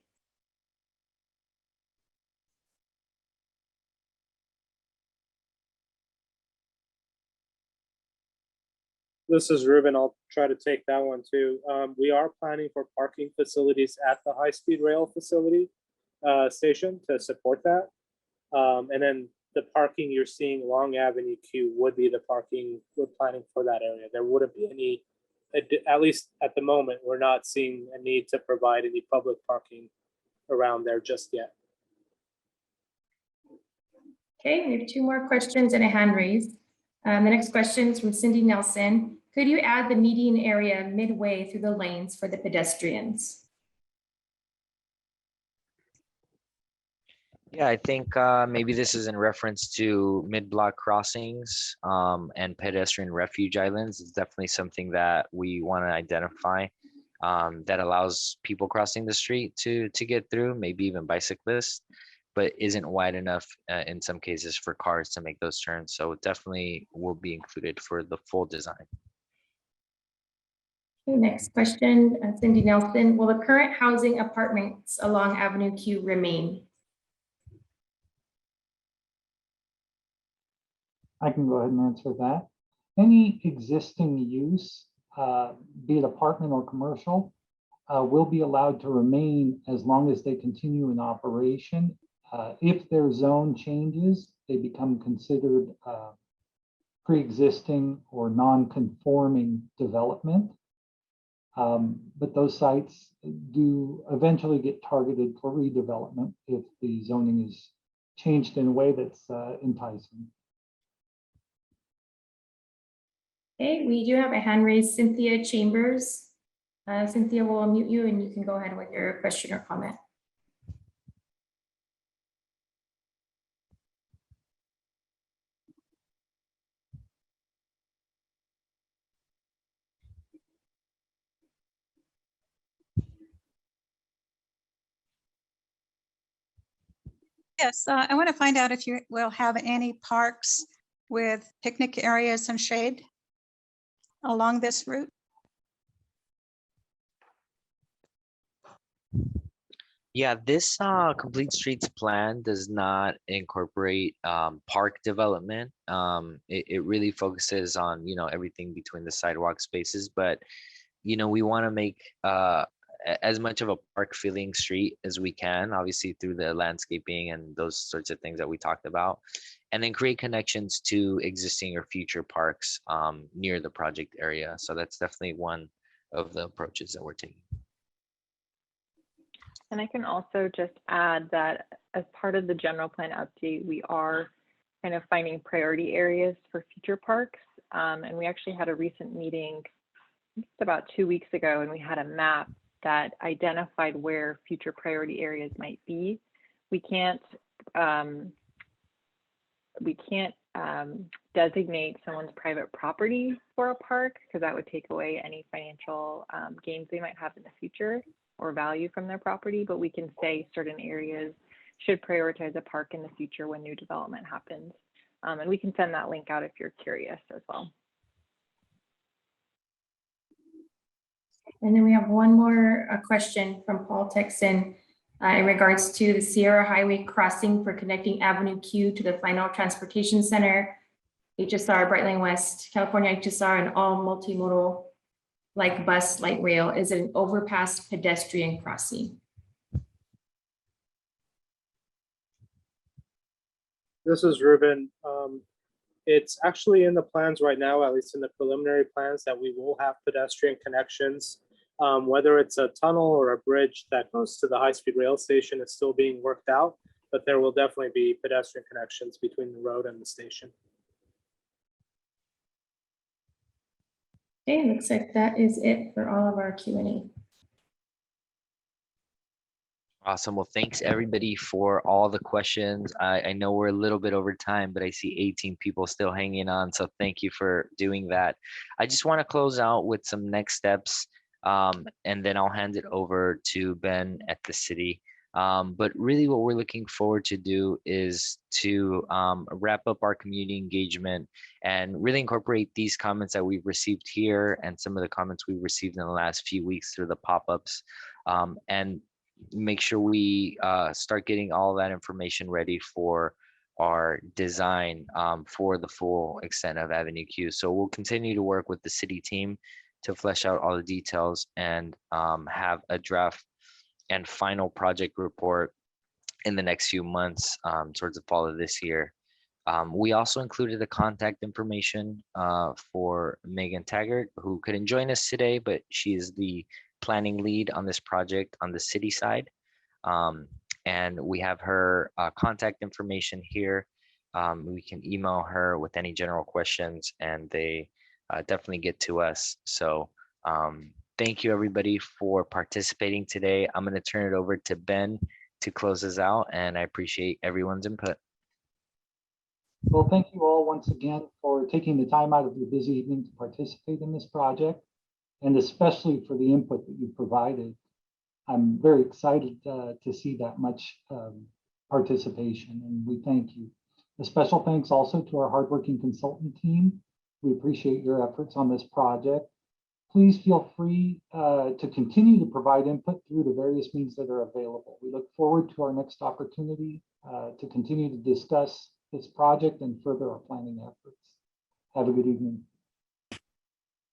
This is Ruben. I'll try to take that one too. We are planning for parking facilities at the high-speed rail facility station to support that. And then the parking you're seeing along Avenue Q would be the parking we're planning for that area. There wouldn't be any, at least at the moment, we're not seeing a need to provide any public parking around there just yet. Okay, we have two more questions and a hand raised. The next question is from Cindy Nelson. Could you add the median area midway through the lanes for the pedestrians? Yeah, I think maybe this is in reference to mid-block crossings and pedestrian refuge islands. It's definitely something that we want to identify that allows people crossing the street to get through, maybe even bicyclists, but isn't wide enough in some cases for cars to make those turns. So definitely will be included for the full design. Okay, next question, Cindy Nelson. Will the current housing apartments along Avenue Q remain? I can go ahead and answer that. Any existing use, be it apartment or commercial, will be allowed to remain as long as they continue in operation. If their zone changes, they become considered pre-existing or non-conforming development. But those sites do eventually get targeted for redevelopment if the zoning is changed in a way that's enticing. Okay, we do have a hand raised, Cynthia Chambers. Cynthia, will unmute you and you can go ahead with your question or comment. Yes, I want to find out if you will have any parks with picnic areas and shade along this route. Yeah, this complete streets plan does not incorporate park development. It really focuses on, everything between the sidewalk spaces, but we want to make as much of a park feeling street as we can, obviously through the landscaping and those sorts of things that we talked about, and then create connections to existing or future parks near the project area. So that's definitely one of the approaches that we're taking. And I can also just add that as part of the general plan update, we are kind of finding priority areas for future parks. And we actually had a recent meeting just about 2 weeks ago, and we had a map that identified where future priority areas might be. We can't designate someone's private property for a park because that would take away any financial gains they might have in the future or value from their property, but we can say certain areas should prioritize a park in the future when new development happens. And we can send that link out if you're curious as well. And then we have one more question from Paul Texan in regards to the Sierra Highway crossing for connecting Avenue Q to the final transportation center, HSR, Brightline West, California HSR, and all multimodal like bus, light rail. Is it an overpass pedestrian crossing? This is Ruben. It's actually in the plans right now, at least in the preliminary plans, that we will have pedestrian connections. Whether it's a tunnel or a bridge that goes to the high-speed rail station is still being worked out, but there will definitely be pedestrian connections between the road and the station. Okay, looks like that is it for all of our Q&A. Awesome. Well, thanks everybody for all the questions. I know we're a little bit over time, but I see 18 people still hanging on. So thank you for doing that. I just want to close out with some next steps, and then I'll hand it over to Ben at the city. But really what we're looking forward to do is to wrap up our community engagement and really incorporate these comments that we've received here and some of the comments we've received in the last few weeks through the pop-ups, and make sure we start getting all that information ready for our design for the full extent of Avenue Q. So we'll continue to work with the city team to flesh out all the details and have a draft and final project report in the next few months towards the fall of this year. We also included the contact information for Megan Taggart, who couldn't join us today, but she is the planning lead on this project on the city side. And we have her contact information here. We can email her with any general questions, and they definitely get to us. So thank you everybody for participating today. I'm going to turn it over to Ben to close us out, and I appreciate everyone's input. Well, thank you all once again for taking the time out of your busy evening to participate in this project, and especially for the input that you provided. I'm very excited to see that much participation, and we thank you. A special thanks also to our hardworking consultant team. We appreciate your efforts on this project. Please feel free to continue to provide input through the various means that are available. We look forward to our next opportunity to continue to discuss this project and further our planning efforts. Have a good evening.